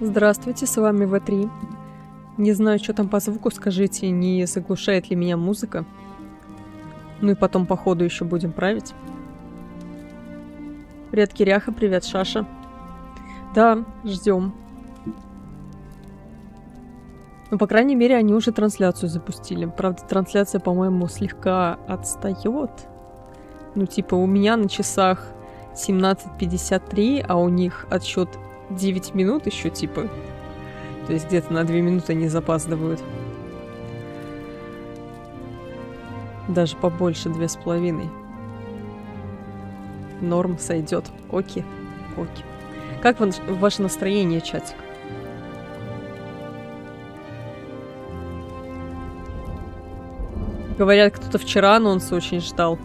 Здравствуйте, с вами В3. Не знаю, что там по звуку, скажите, не заглушает ли меня музыка. Ну и потом по ходу еще будем править. Привет, Киряха, привет, Шаша. Да, ждем. Ну, по крайней мере, они уже трансляцию запустили. Правда, трансляция, по-моему, слегка отстает. Ну, типа, у меня на часах 17:53, а у них отсчет 9 минут еще, типа. То есть где-то на 2 минуты они запаздывают. Даже побольше, 2,5. Норм сойдет. Окей. Окей. Как ваше настроение, чатик? Говорят, кто-то вчера анонс очень ждал.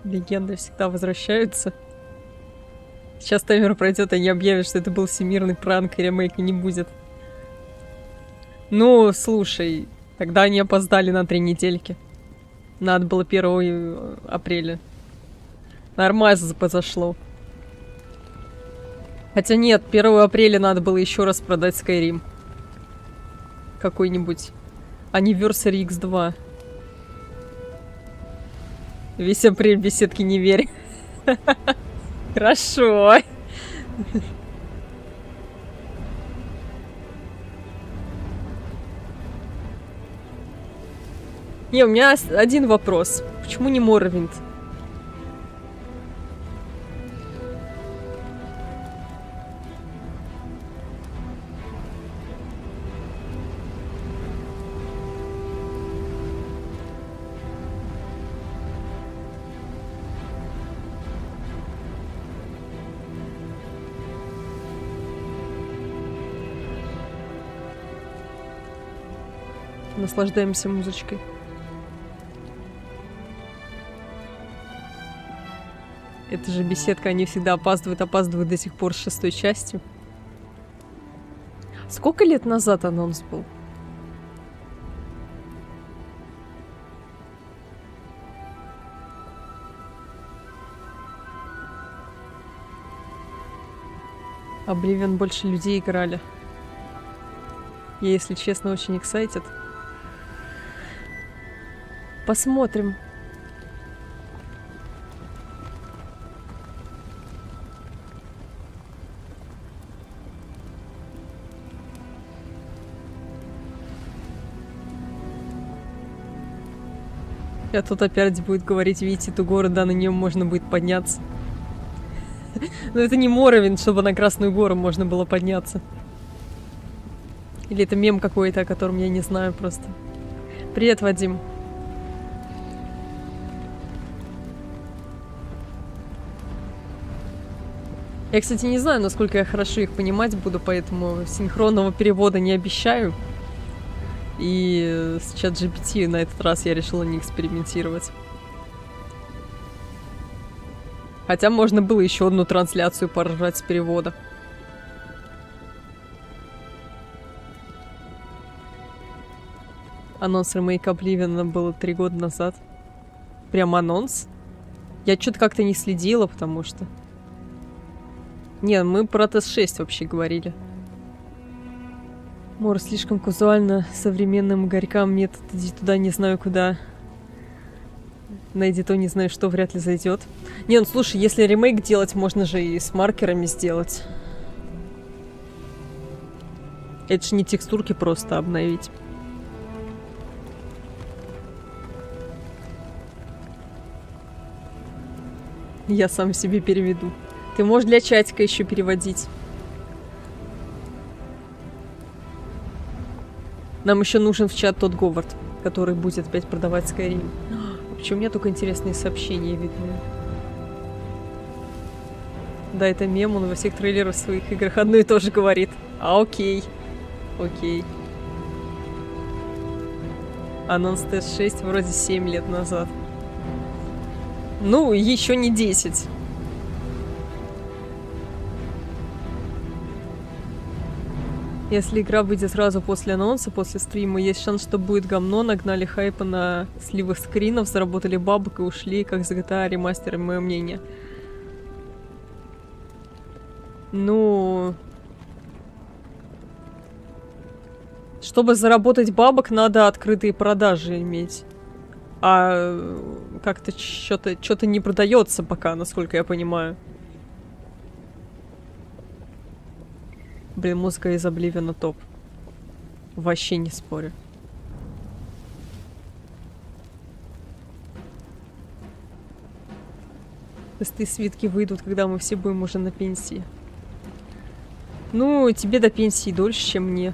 Легенды всегда возвращаются. Сейчас таймер пройдет, они объявят, что это был всемирный пранк, и ремейка не будет. Ну, слушай, тогда они опоздали на 3 недельки. Надо было 1 апреля. Нормально позашло. Хотя нет, 1 апреля надо было еще раз продать Skyrim. Какой-нибудь Anniversary X2. Весь апрель беседки не верь. Хорошо. Не, у меня один вопрос. Почему не Morrowind? Наслаждаемся музычкой. Это же беседка, они всегда опаздывают до сих пор с 6-й частью. Сколько лет назад анонс был? Oblivion больше людей играли. Я, если честно, очень excited. Посмотрим. А тут опять будет говорить, видите, эту гору, да, на нее можно будет подняться. Но это не Morrowind, чтобы на Красную гору можно было подняться. Или это мем какой-то, о котором я не знаю просто. Привет, Вадим. Я, кстати, не знаю, насколько я хорошо их понимать буду, поэтому синхронного перевода не обещаю. И с ChatGPT на этот раз я решила не экспериментировать. Хотя можно было еще одну трансляцию поржать с перевода. Анонс ремейка Обливиона было 3 года назад. Прям анонс? Я что-то как-то не следила, потому что... Не, мы про ТС-6 вообще говорили. Мор, слишком казуально современным горькам метод «иди туда, не знаю куда». Найди то, не знаю что, вряд ли зайдет. Не, ну слушай, если ремейк делать, можно же и с маркерами сделать. Это же не текстурки просто обновить. Я сам себе переведу. Ты можешь для чатика еще переводить. Нам еще нужен в чат тот Говард, который будет опять продавать Skyrim. Почему у меня только интересные сообщения видны? Да, это мем, он во всех трейлерах своих играх одно и то же говорит. А, окей. Окей. Анонс ТС-6 вроде 7 лет назад. Ну, еще не 10. Если игра выйдет сразу после анонса, после стрима, есть шанс, что будет говно, нагнали хайпа на сливах скринов, заработали бабок и ушли, как с GTA ремастеры, мое мнение. Ну... Чтобы заработать бабок, надо открытые продажи иметь. А как-то что-то не продается пока, насколько я понимаю. Блин, музыка из Обливиона топ. Вообще не спорю. Пустые свитки выйдут, когда мы все будем уже на пенсии. Ну, тебе до пенсии дольше, чем мне.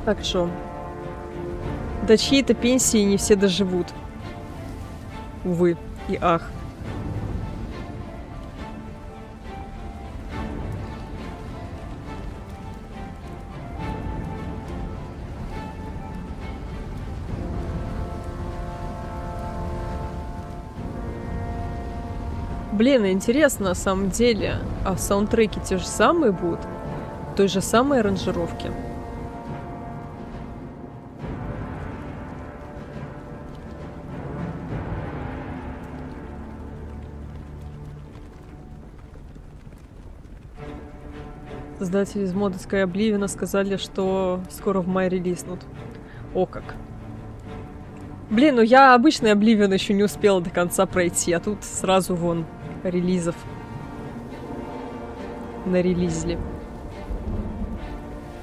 Так что, до чьей-то пенсии не все доживут. Увы и ах. Блин, интересно на самом деле, а саундтреки те же самые будут? Той же самой аранжировки? Создатели из мода Oblivion сказали, что скоро в мае релизнут. О как. Блин, ну я обычный Oblivion еще не успела до конца пройти, а тут сразу вон релизов нарелизили.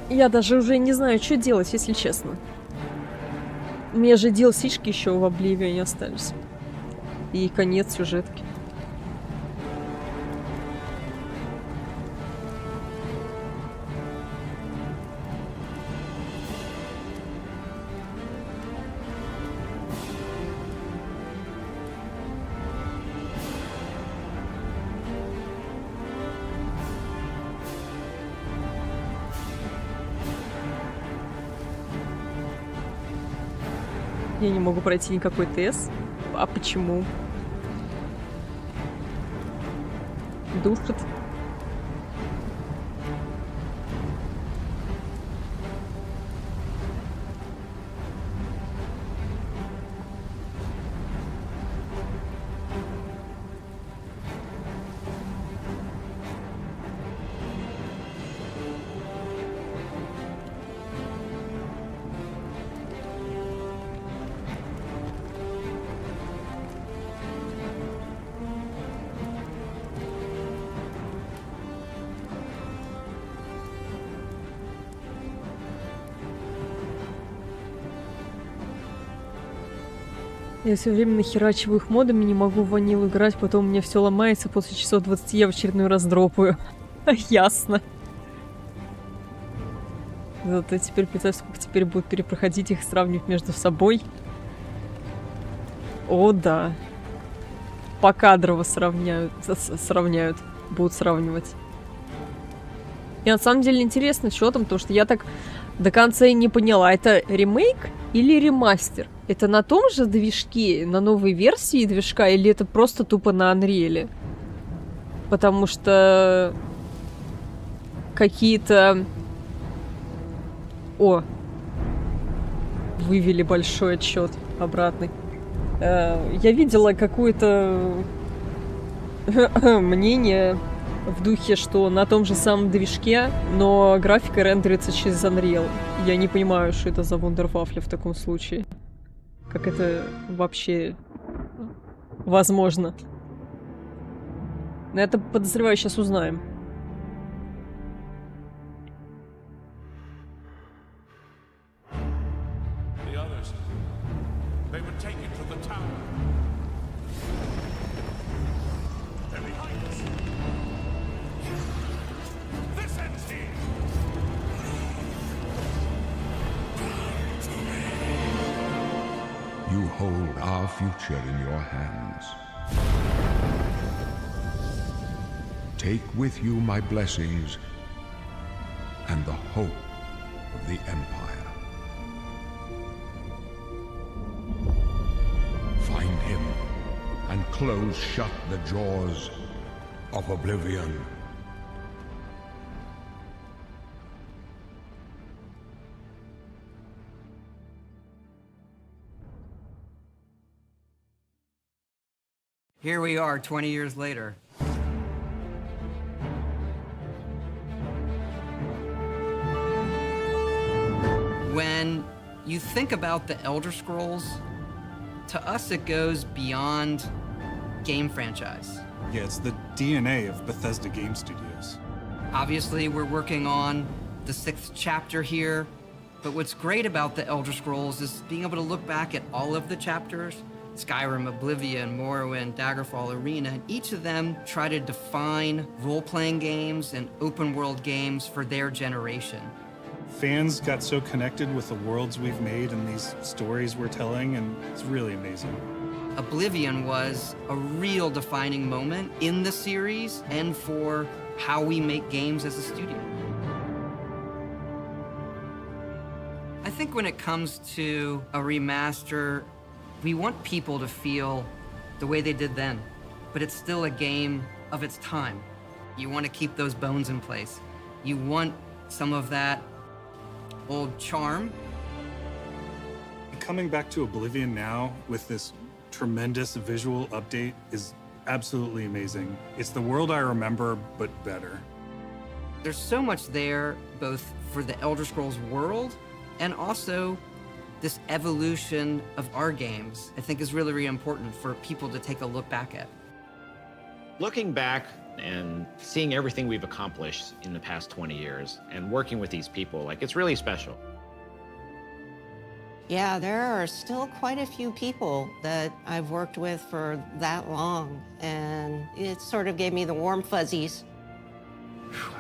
Я даже уже не знаю, что делать, если честно. У меня же DLC-шки еще в Oblivion остались. И конец сюжетки. Я не могу пройти никакой тест. А почему? Душит. Я все время нахерачиваю их модами, не могу в ванилу играть, потом у меня все ломается, после часов 20 я в очередной раз дропаю. Ясно. Зато теперь представь, сколько теперь будут перепроходить их, сравнивать между собой. О, да. Покадрово сравняют, будут сравнивать. И на самом деле интересно, что там, потому что я так до конца и не поняла, это ремейк или ремастер? Это на том же движке, на новой версии движка, или это просто тупо на Unreal? Потому что какие-то... О! Вывели большой отчет обратный. Я видела какое-то мнение в духе, что на том же самом движке, но графика рендерится через Unreal. Я не понимаю, что это за вундервафля в таком случае. Как это вообще возможно? Но это, подозреваю, сейчас узнаем. You hold our future in your hands. Take with you my blessings and the hope of the Empire. Find him and close shut the jaws of Oblivion. Here we are 20 years later. When you think about the Elder Scrolls, to us it goes beyond game franchise. Yeah, it's the DNA of Bethesda Game Studios. Obviously, we're working on the 6th chapter here, but what's great about the Elder Scrolls is being able to look back at all of the chapters, Skyrim, Oblivion, Morrowind, Daggerfall, Arena, and each of them try to define role-playing games and open-world games for their generation. Fans got so connected with the worlds we've made and these stories we're telling, and it's really amazing. Oblivion was a real defining moment in the series and for how we make games as a studio. I think when it comes to a remaster, we want people to feel the way they did then, but it's still a game of its time. You want to keep those bones in place. You want some of that old charm. Coming back to Oblivion now with this tremendous visual update is absolutely amazing. It's the world I remember, but better. There's so much there, both for the Elder Scrolls world and also this evolution of our games, I think is really, really important for people to take a look back at. Looking back and seeing everything we've accomplished in the past 20 years and working with these people, like, it's really special. Yeah, there are still quite a few people that I've worked with for that long, and it sort of gave me the warm fuzzies.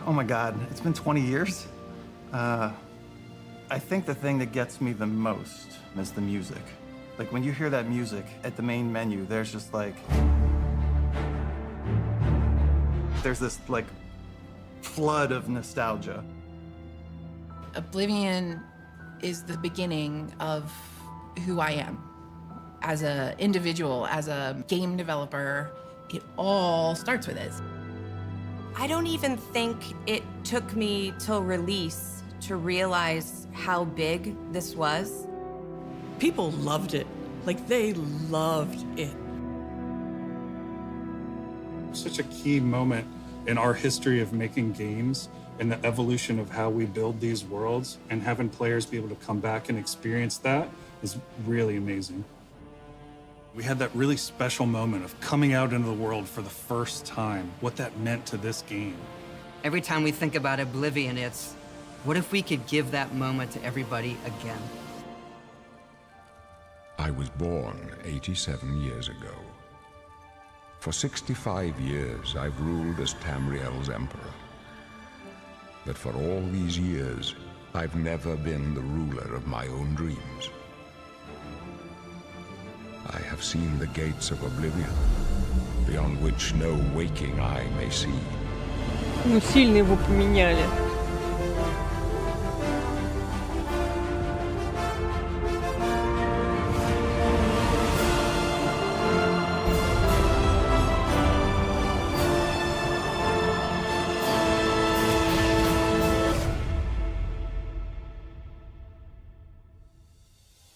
Oh my God, it's been 20 years? I think the thing that gets me the most is the music. Like, when you hear that music at the main menu, there's just like, there's this like flood of nostalgia. Oblivion is the beginning of who I am. As an individual, as a game developer, it all starts with it. I don't even think it took me till release to realize how big this was. People loved it. Like, they loved it. Such a key moment in our history of making games and the evolution of how we build these worlds, and having players be able to come back and experience that is really amazing. We had that really special moment of coming out into the world for the first time, what that meant to this game. Every time we think about Oblivion, it's, what if we could give that moment to everybody again? I was born 87 years ago. For 65 years, I've ruled as Tamriel's emperor. But for all these years, I've never been the ruler of my own dreams. I have seen the gates of Oblivion, beyond which no waking eye may see. Ну, сильно его поменяли.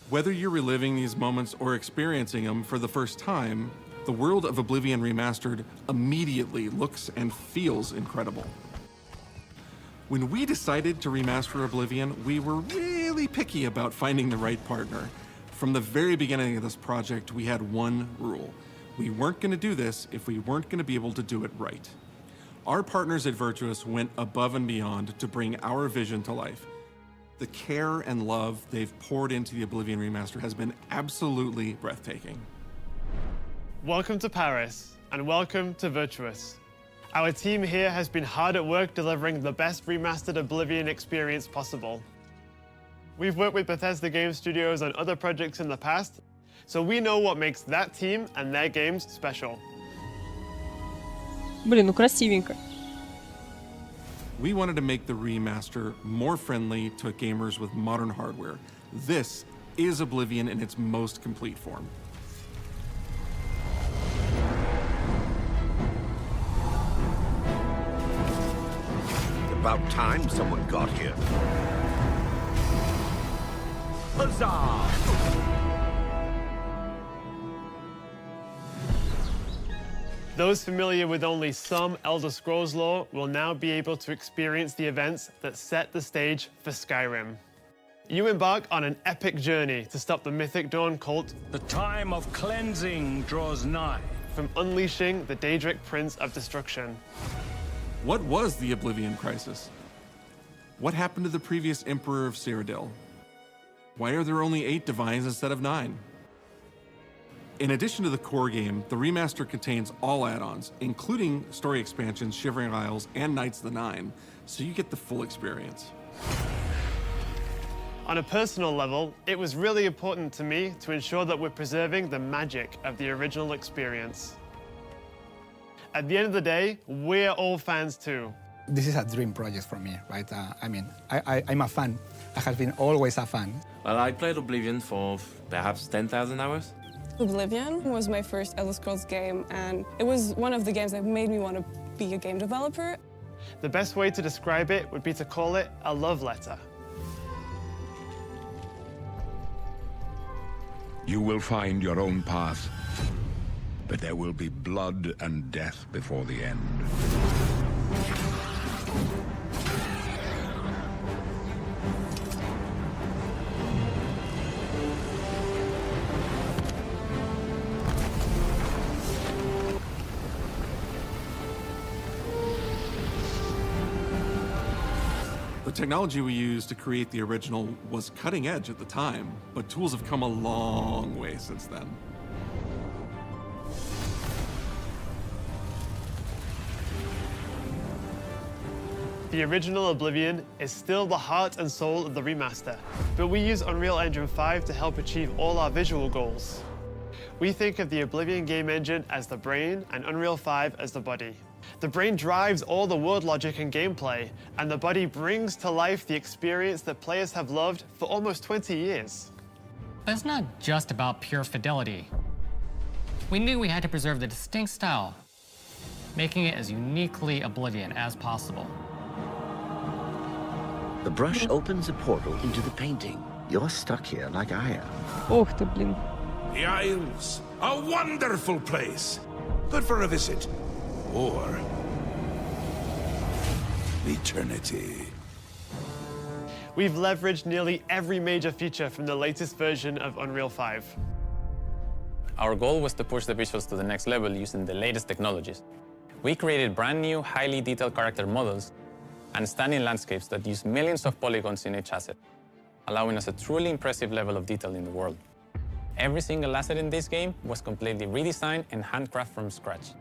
Whether you're reliving these moments or experiencing them for the first time, the world of Oblivion Remastered immediately looks and feels incredible. When we decided to remaster Oblivion, we were really picky about finding the right partner. From the very beginning of this project, we had one rule. We weren't going to do this if we weren't going to be able to do it right. Our partners at Virtuous went above and beyond to bring our vision to life. The care and love they've poured into the Oblivion Remaster has been absolutely breathtaking. Welcome to Paris, and welcome to Virtuous. Our team here has been hard at work delivering the best remastered Oblivion experience possible. We've worked with Bethesda Game Studios on other projects in the past, So we know what makes that team and their games special. Блин, ну красивенько. We wanted to make the remaster more friendly to gamers with modern hardware. This is Oblivion in its most complete form. About time someone got here. Huzzah! Those familiar with only some Elder Scrolls lore will now be able to experience the events that set the stage for Skyrim. You embark on an epic journey to stop the Mythic Dawn cult. The time of cleansing draws nigh. From unleashing the Daedric Prince of Destruction. What was the Oblivion Crisis? What happened to the previous Emperor of Cyrodiil? Why are there only 8 divines instead of 9? In addition to the core game, the remaster contains all add-ons, including story expansions, Shivering Isles, and Knights of the Nine, so you get the full experience. On a personal level, it was really important to me to ensure that we're preserving the magic of the original experience. At the end of the day, we're all fans too. This is a dream project for me, right? I'm a fan. I have been always a fan. Well, I played Oblivion for perhaps 10,000 hours. Oblivion was my first Elder Scrolls game, and it was one of the games that made me want to be a game developer. The best way to describe it would be to call it a love letter. You will find your own path, but there will be blood and death before the end. The technology we used to create the original was cutting edge at the time, but tools have come a long way since then. The original Oblivion is still the heart and soul of the remaster, but we use Unreal Engine 5 to help achieve all our visual goals. We think of the Oblivion game engine as the brain and Unreal 5 as the body. The brain drives all the world logic and gameplay, and the body brings to life the experience that players have loved for almost 20 years. But it's not just about pure fidelity. We knew we had to preserve the distinct style, making it as uniquely Oblivion as possible. The brush opens a portal into the painting. You're stuck here like I am. Ох ты, блин. The Isles, a wonderful place. Good for a visit. Or eternity. We've leveraged nearly every major feature from the latest version of Unreal 5. Our goal was to push the visuals to the next level using the latest technologies. We created brand new, highly detailed character models and stunning landscapes that use millions of polygons in each asset, allowing us a truly impressive level of detail in the world. Every single asset in this game was completely redesigned and handcrafted from scratch.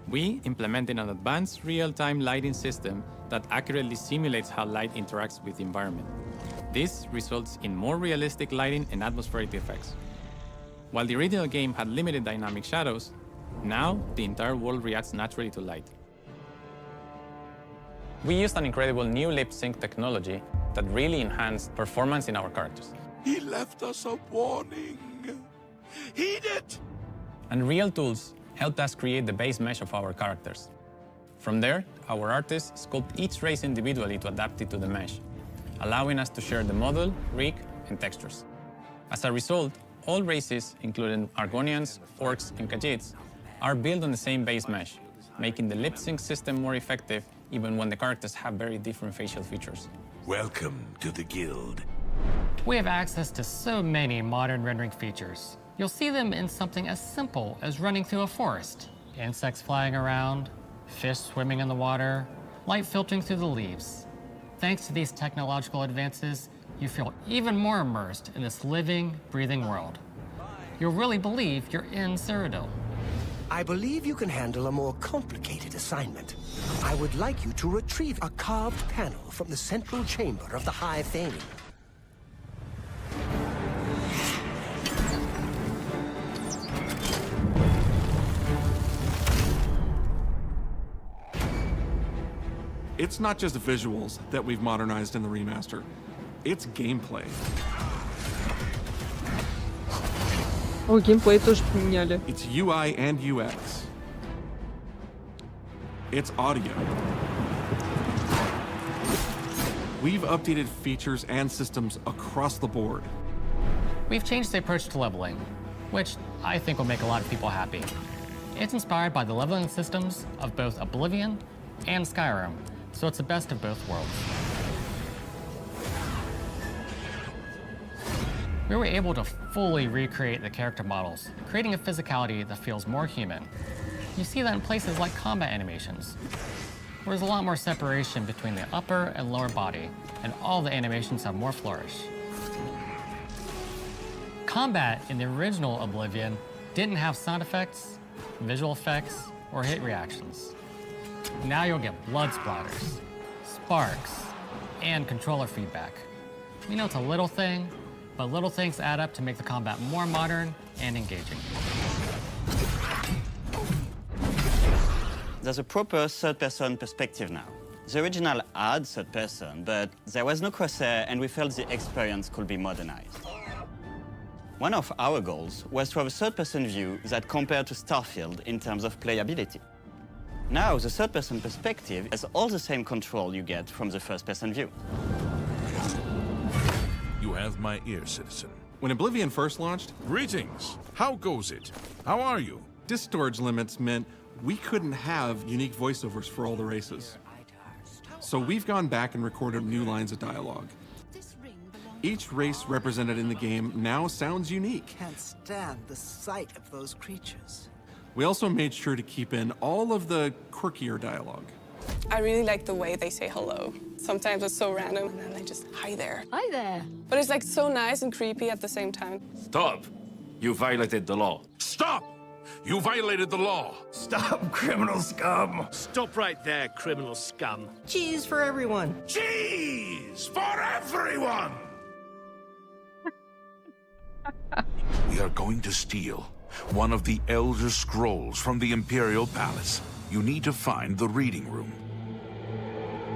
We implemented an advanced real-time lighting system that accurately simulates how light interacts with the environment. This results in more realistic lighting and atmospheric effects. While the original game had limited dynamic shadows, now the entire world reacts naturally to light. We used an incredible new lip sync technology that really enhanced performance in our characters. He left us a warning. Heed it! And real tools helped us create the base mesh of our characters. From there, our artists sculpt each race individually to adapt it to the mesh, allowing us to share the model, rig, and textures. As a result, all races, including Argonians, Orcs, and Khajiits, are built on the same base mesh, making the lip sync system more effective even when the characters have very different facial features. Welcome to the Guild. We have access to so many modern rendering features. You'll see them in something as simple as running through a forest. Insects flying around, fish swimming in the water, light filtering through the leaves. Thanks to these technological advances, you feel even more immersed in this living, breathing world. You'll really believe you're in Cyrodiil. I believe you can handle a more complicated assignment. I would like you to retrieve a carved panel from the central chamber of the High Thane. It's not just visuals that we've modernized in the remaster. It's gameplay. О, геймплей тоже поменяли. It's UI and UX. It's audio. We've updated features and systems across the board. We've changed the approach to leveling, which I think will make a lot of people happy. It's inspired by the leveling systems of both Oblivion and Skyrim, so it's the best of both worlds. We were able to fully recreate the character models, creating a physicality that feels more human. You see that in places like combat animations, where there's a lot more separation between the upper and lower body, and all the animations have more flourish. Combat in the original Oblivion didn't have sound effects, visual effects, or hit reactions. Now you'll get blood splatters, sparks, and controller feedback. We know it's a little thing, but little things add up to make the combat more modern and engaging. There's a proper third-person perspective now. The original had third-person, but there was no crosshair, and we felt the experience could be modernized. One of our goals was to have a third-person view that compared to Starfield in terms of playability. Now, the third-person perspective has all the same control you get from the first-person view. You have my ear, citizen. When Oblivion first launched, Greetings. How goes it? How are you? disk storage limits meant we couldn't have unique voiceovers for all the races. So we've gone back and recorded new lines of dialogue. Each race represented in the game now sounds unique. Can't stand the sight of those creatures. We also made sure to keep in all of the quirkier dialogue. I really like the way they say hello. Sometimes it's so random, and then they just, hi there. Hi there. But it's like so nice and creepy at the same time. Stop! You violated the law. Stop! You violated the law. Stop, criminal scum. Stop right there, criminal scum. Cheese for everyone. Cheese for everyone! We are going to steal one of the Elder Scrolls from the Imperial Palace. You need to find the reading room.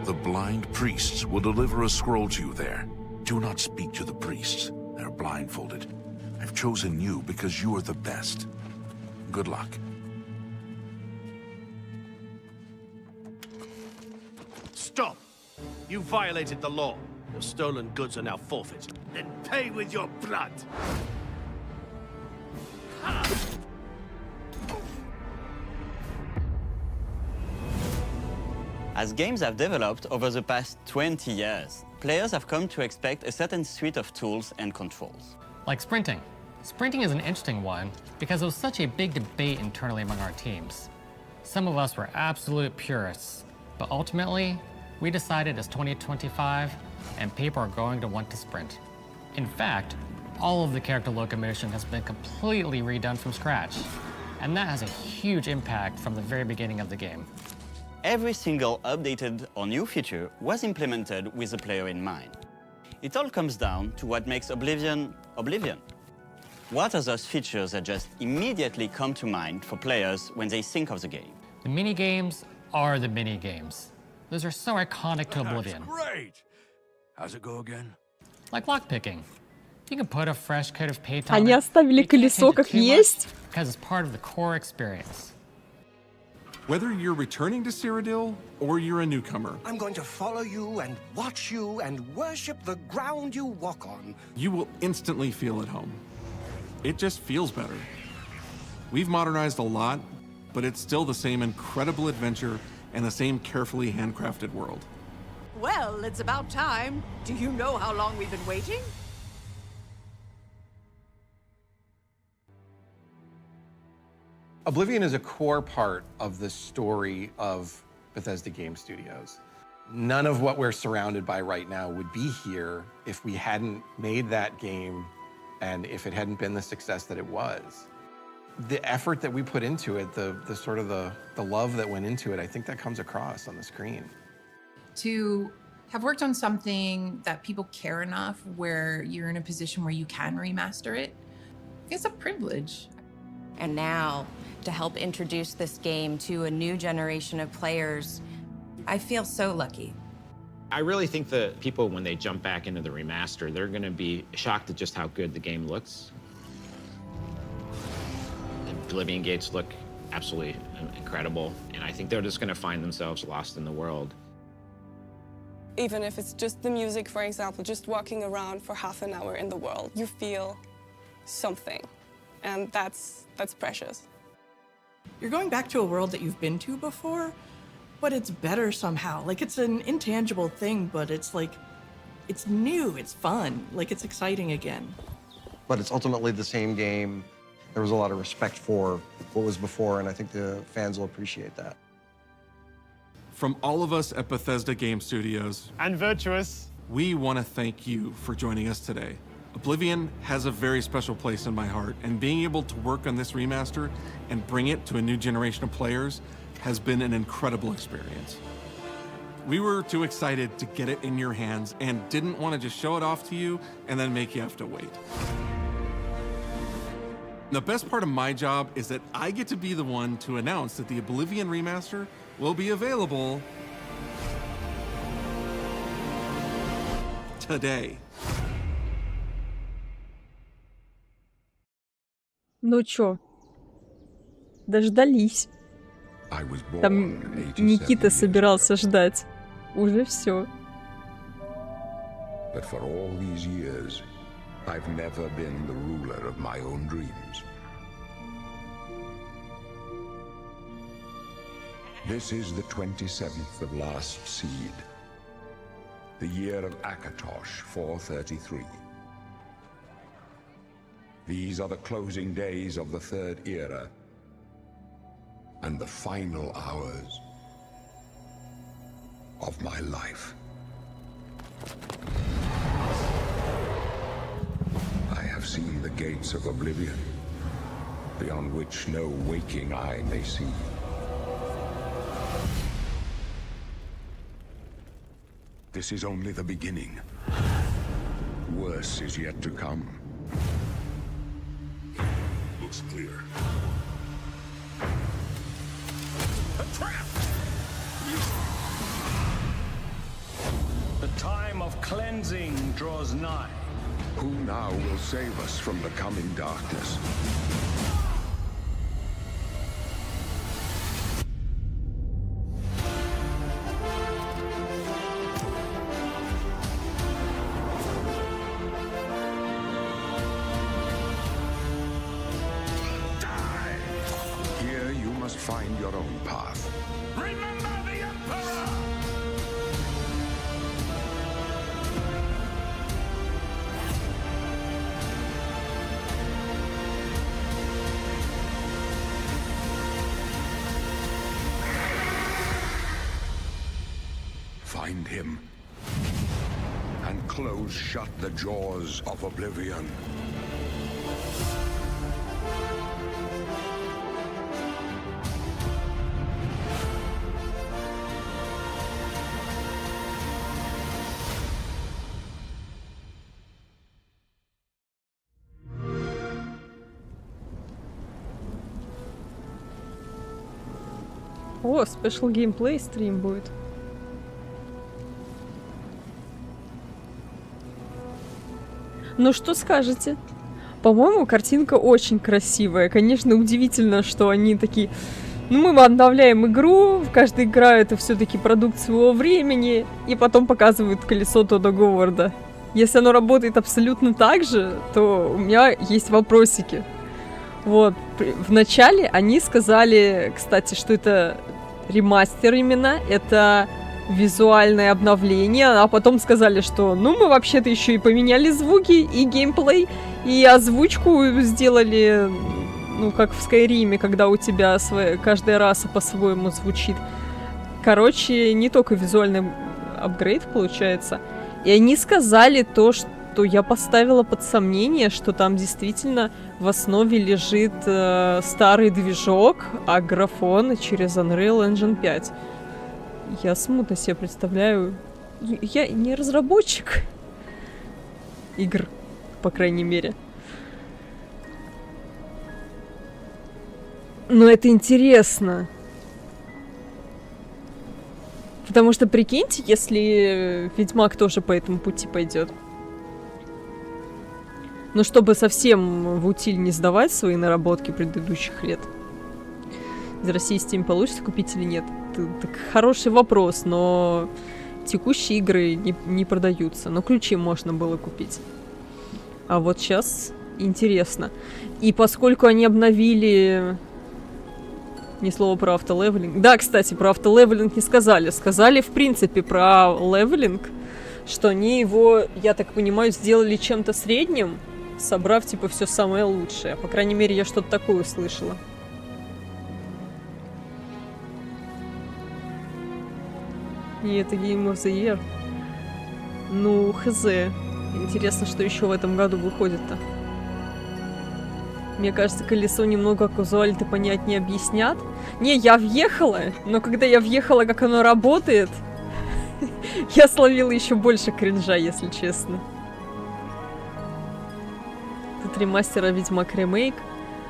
The blind priests will deliver a scroll to you there. Do not speak to the priests. They're blindfolded. I've chosen you because you are the best. Good luck. Stop! You violated the law. Your stolen goods are now forfeit. Then pay with your blood. As games have developed over the past 20 years, players have come to expect a certain suite of tools and controls. Like sprinting. Sprinting is an interesting one because it was such a big debate internally among our teams. Some of us were absolute purists, but ultimately, we decided it's 2025 and people are going to want to sprint. In fact, all of the character locomotion has been completely redone from scratch, and that has a huge impact from the very beginning of the game. Every single updated or new feature was implemented with the player in mind. It all comes down to what makes Oblivion, Oblivion. What are those features that just immediately come to mind for players when they think of the game? The mini-games are the mini-games. Those are so iconic to Oblivion. Great! How's it go again? Like lockpicking. You can put a fresh coat of paint on Они it. оставили колесо как есть. Because it's part of the core experience. Whether you're returning to Cyrodiil or you're a newcomer, I'm going to follow you and watch you and worship the ground you walk on. you will instantly feel at home. It just feels better. We've modernized a lot, but it's still the same incredible adventure and the same carefully handcrafted world. Well, it's about time. Do you know how long we've been waiting? Oblivion is a core part of the story of Bethesda Game Studios. None of what we're surrounded by right now would be here if we hadn't made that game and if it hadn't been the success that it was. The effort that we put into it, the love that went into it, I think that comes across on the screen. To have worked on something that people care enough where you're in a position where you can remaster it, it's a privilege. And now, to help introduce this game to a new generation of players, I feel so lucky. I really think that people, when they jump back into the remaster, they're going to be shocked at just how good the game looks. The Oblivion gates look absolutely incredible, and I think they're just going to find themselves lost in the world. Even if it's just the music, for example, just walking around for half an hour in the world, you feel something, and that's precious. You're going back to a world that you've been to before, but it's better somehow. Like, it's an intangible thing, but it's like, it's new, it's fun, like it's exciting again. But it's ultimately the same game. There was a lot of respect for what was before, and I think the fans will appreciate that. From all of us at Bethesda Game Studios and Virtuous, we want to thank you for joining us today. Oblivion has a very special place in my heart, and being able to work on this remaster and bring it to a new generation of players has been an incredible experience. We were too excited to get it in your hands and didn't want to just show it off to you and then make you have to wait. The best part of my job is that I get to be the one to announce that the Oblivion remaster will be available today. Ну чё, дождались. Там Никита собирался ждать. Уже все. But for all these years, I've never been the ruler of my own dreams. This is the 27th of last seed, the year of Akatosh 433. These are the closing days of the third era and the final hours of my life. I have seen the gates of Oblivion, beyond which no waking eye may see. This is only the beginning. Worse is yet to come. Looks clear. A trap! The time of cleansing draws nigh. Who now will save us from the coming darkness? Find your own path. Remember the Emperor! Find him and close shut the jaws of Oblivion. О, спешл геймплей стрим будет. Ну что скажете? По-моему, картинка очень красивая. Конечно, удивительно, что они такие... Ну, мы обновляем игру, каждая игра это все-таки продукт своего времени, и потом показывают колесо Тодда Говарда. Если оно работает абсолютно так же, то у меня есть вопросики. Вот. Вначале они сказали, кстати, что это ремастер именно, это визуальное обновление, а потом сказали, что ну мы вообще-то еще и поменяли звуки, и геймплей, и озвучку сделали, ну как в Скайриме, когда у тебя каждая раса по-своему звучит. Короче, не только визуальный апгрейд получается. И они сказали то, что я поставила под сомнение, что там действительно в основе лежит старый движок, а графон через Unreal Engine 5. Я смутно себе представляю... Я не разработчик игр, по крайней мере. Но это интересно. Потому что, прикиньте, если Ведьмак тоже по этому пути пойдет. Ну, чтобы совсем в утиль не сдавать свои наработки предыдущих лет. Из России Steam получится купить или нет? Так хороший вопрос, но текущие игры не продаются. Но ключи можно было купить. А вот сейчас интересно. И поскольку они обновили... Ни слова про автолевелинг. Да, кстати, про автолевелинг не сказали. Сказали, в принципе, про левелинг, что они его, я так понимаю, сделали чем-то средним, собрав, типа, все самое лучшее. По крайней мере, я что-то такое услышала. И это Game of the Year. Ну, хз. Интересно, что еще в этом году выходит-то. Мне кажется, колесо немного казуально-то понять не объяснят. Не, я въехала, но когда я въехала, как оно работает, я словила еще больше кринжа, если честно. Тут ремастер Ведьмак ремейк.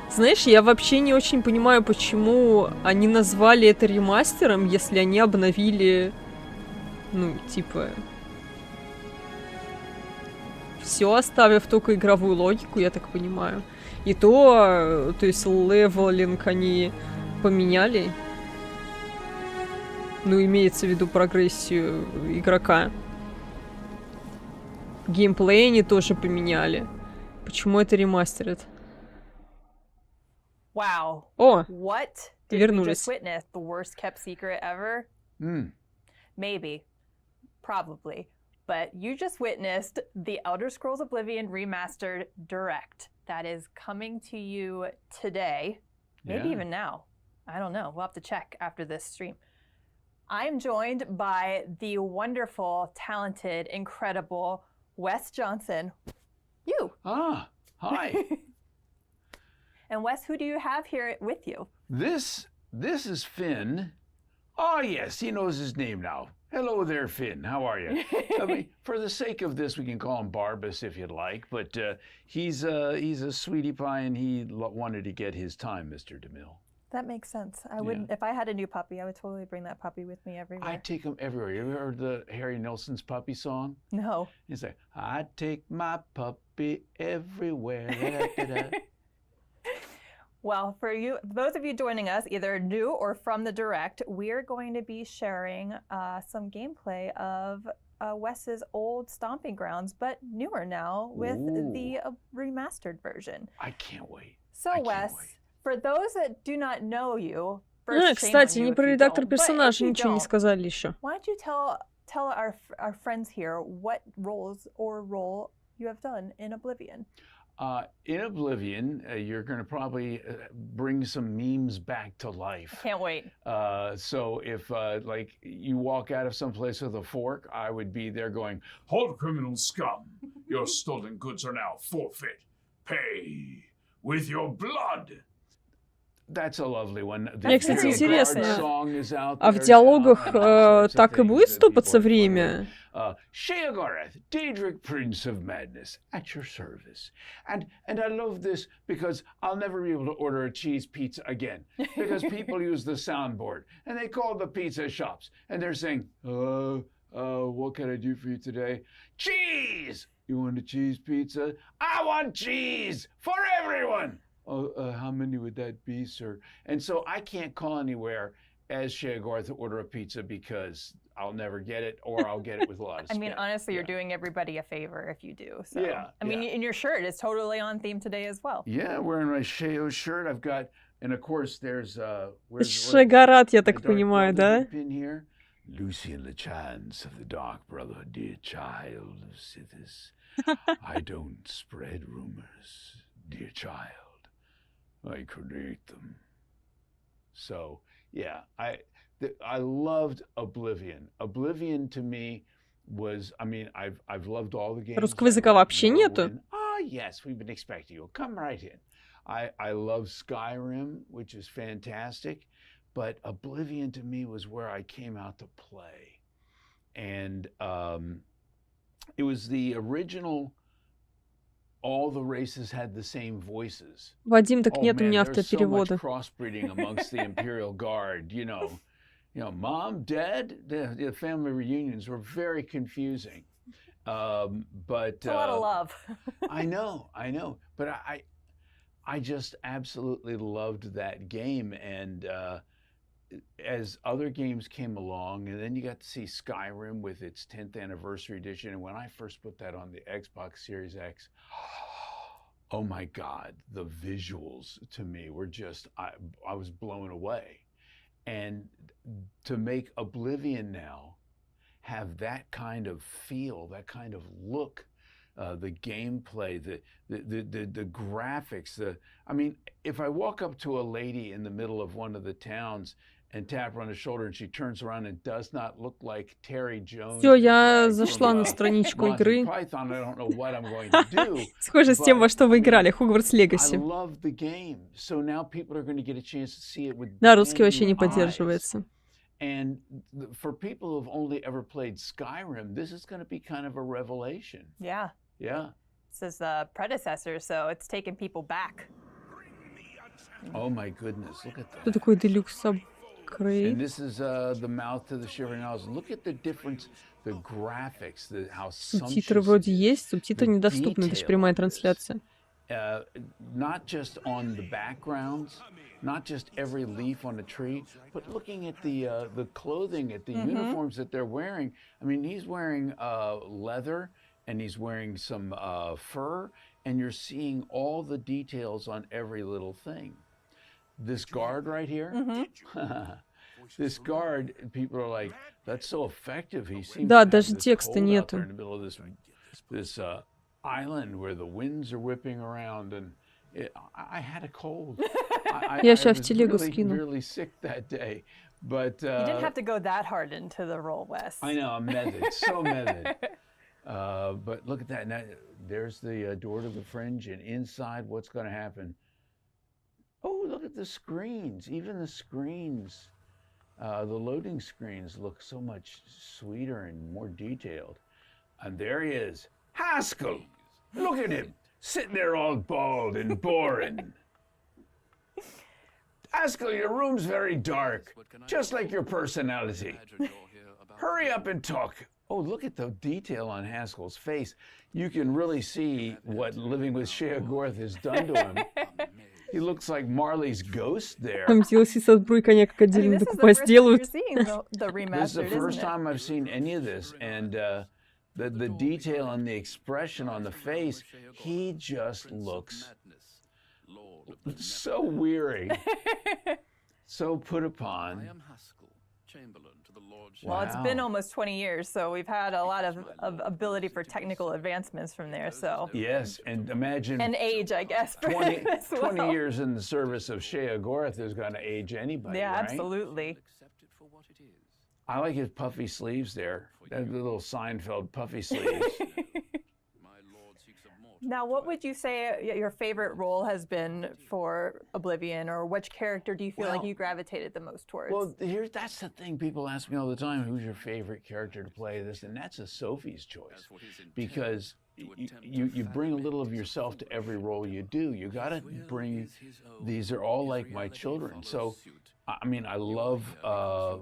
Знаешь, я вообще не очень понимаю, почему они назвали это ремастером, если они обновили, ну, типа... Все, оставив только игровую логику, я так понимаю. И то есть левелинг они поменяли. Ну, имеется в виду прогрессию игрока. Геймплей они тоже поменяли. Почему это ремастерит? Wow. О, What did we вернулись. just witness? The worst kept secret ever? Maybe. Probably. But you just witnessed the Elder Scrolls Oblivion Remastered Direct. That is coming to you today. Maybe even now. I don't know. We'll have to check after this stream. I'm joined by the wonderful, talented, incredible Wes Johnson. You. Ah, hi. And Wes, who do you have here with you? This is Finn. Oh, yes, he knows his name now. Hello there, Finn. How are you? I mean, for the sake of this, we can call him Barbas if you'd like, but he's a sweetie pie and he wanted to get his time, Mr. DeMille. That makes sense. I wouldn't, if I had a new puppy, I would totally bring that puppy with me everywhere. I take him everywhere. You ever heard the Harry Nilsson's puppy song? No. He's like, I take my puppy everywhere. Da, da, da. Well, for you, those of you joining us, either new or from the Direct, we're going to be sharing some gameplay of Wes's old stomping grounds, but newer now with the remastered version. I can't wait. So, Wes, for those that do not know you, кстати, не про редактор персонажа ничего не сказали еще. why don't you tell our friends here what roles or role you have done in Oblivion? In Oblivion, you're going to probably bring some memes back to life. Can't wait. So if, like, you walk out of someplace with a fork, I would be there going, Hold, criminal scum! Your stolen goods are now forfeit. Pay with your blood! That's a lovely one. Мне, кстати, интересно, а в диалогах так и будет стопаться время? Sheogorath, Daedric Prince of Madness, at your service. And I love this because I'll never be able to order a cheese pizza again because people use the soundboard and they call the pizza shops and they're saying, what can I do for you today? Cheese! You want a cheese pizza? I want cheese for everyone! How many would that be, sir? And so I can't call anywhere as Sheogorath to order a pizza because I'll never get it or I'll get it with a lot of spam. I mean, honestly, you're doing everybody a favor if you do. So. Yeah. I mean, in your shirt, it's totally on theme today as well. Yeah, wearing my Sheo shirt. I've got, and of course, there's Шегарат, я так понимаю, да? Pin here. Lucian Lechance of the Dark Brotherhood, dear child of Sithis. I don't spread rumors, dear child. I create them. So, yeah, I loved Oblivion. Oblivion to me was, I mean, I've loved all the games. Русского языка вообще нету? Yes, we've been expecting you. Come right in. I love Skyrim, which is fantastic, but Oblivion to me was where I came out to play. And it was the original. All the races had the same voices. Вадим, так нет у меня автоперевода. There's so much crossbreeding amongst the Imperial Guard, you know. You know, mom, dad, the family reunions were very confusing. But it's a lot of love. I know. But I just absolutely loved that game. And as other games came along, and then you got to see Skyrim with its 10th anniversary edition. And when I first put that on the Xbox Series X, oh my God, the visuals to me were just, I was blown away. And to make Oblivion now have that kind of feel, that kind of look, the gameplay, the graphics, I mean, if I walk up to a lady in the middle of one of the towns and tap her on the shoulder and she turns around and does not look like Terry Jones. Всё, я зашла на страничку игры. Python, I don't know what I'm going to do. Схоже с тем, во что вы играли, Hogwarts I Legacy. love the game, so now people are going to get a chance to see it with Да, русский вообще не brand new eyes. поддерживается. And for people who've only ever played Skyrim, this is going to be kind of a revelation. Yeah. Yeah. This is the predecessor, so it's taking people back. Oh my goodness, look at that. Что такое Deluxe Upgrade? And this is the mouth to the Shivering Isles. Look at the difference, the graphics, how Субтитры вроде есть, субтитры недоступны, это же прямая трансляция. Not just on the backgrounds, not just every leaf on a tree, but looking at the clothing, at the uniforms that they're wearing. I mean, he's wearing leather, and he's wearing some fur, and you're seeing all the details on every little thing. This guard right here, this guard, people are like, that's so effective. He seems Да, to have даже this текста cold out нету. there in the middle of this island where the winds are whipping around, and I had a cold. Я I щас в was телегу really, скину. really sick that day, but You didn't have to go that hard into the role, Wes. I know, I'm method, so method. But look at that. Now, there's the door to the fringe, and inside, what's going to happen? Oh, look at the screens. Even the screens, the loading screens look so much sweeter and more detailed. And there he is, Haskell. Look at him, sitting there all bald and boring. Haskell, your room's very dark, just like your personality. Hurry up and talk. Oh, look at the detail on Haskell's face. You can really see what living with Shea Gorth has done to him. He looks like Marley's ghost there. Там DLC со сборкой они как отдельно докупать делают. This is the first time I've seen any of this, and the detail and the expression on the face, he just looks so weary, so put upon. Well, it's been almost 20 years, so we've had a lot of ability for technical advancements from there. So Yes, and imagine and age, I guess. For 20, him as well. 20 years in the service of Shea Gorth is going to age anybody, Yeah, right? absolutely. I like his puffy sleeves there. That little Seinfeld puffy sleeves. Now, what would you say your favorite role has been for Oblivion, or which character do you feel like you gravitated the most towards? Well, that's the thing. People ask me all the time, who's your favorite character to play this? And that's a Sophie's choice. Because you bring a little of yourself to every role you do. You got to bring, these are all like my children. So, I mean, I love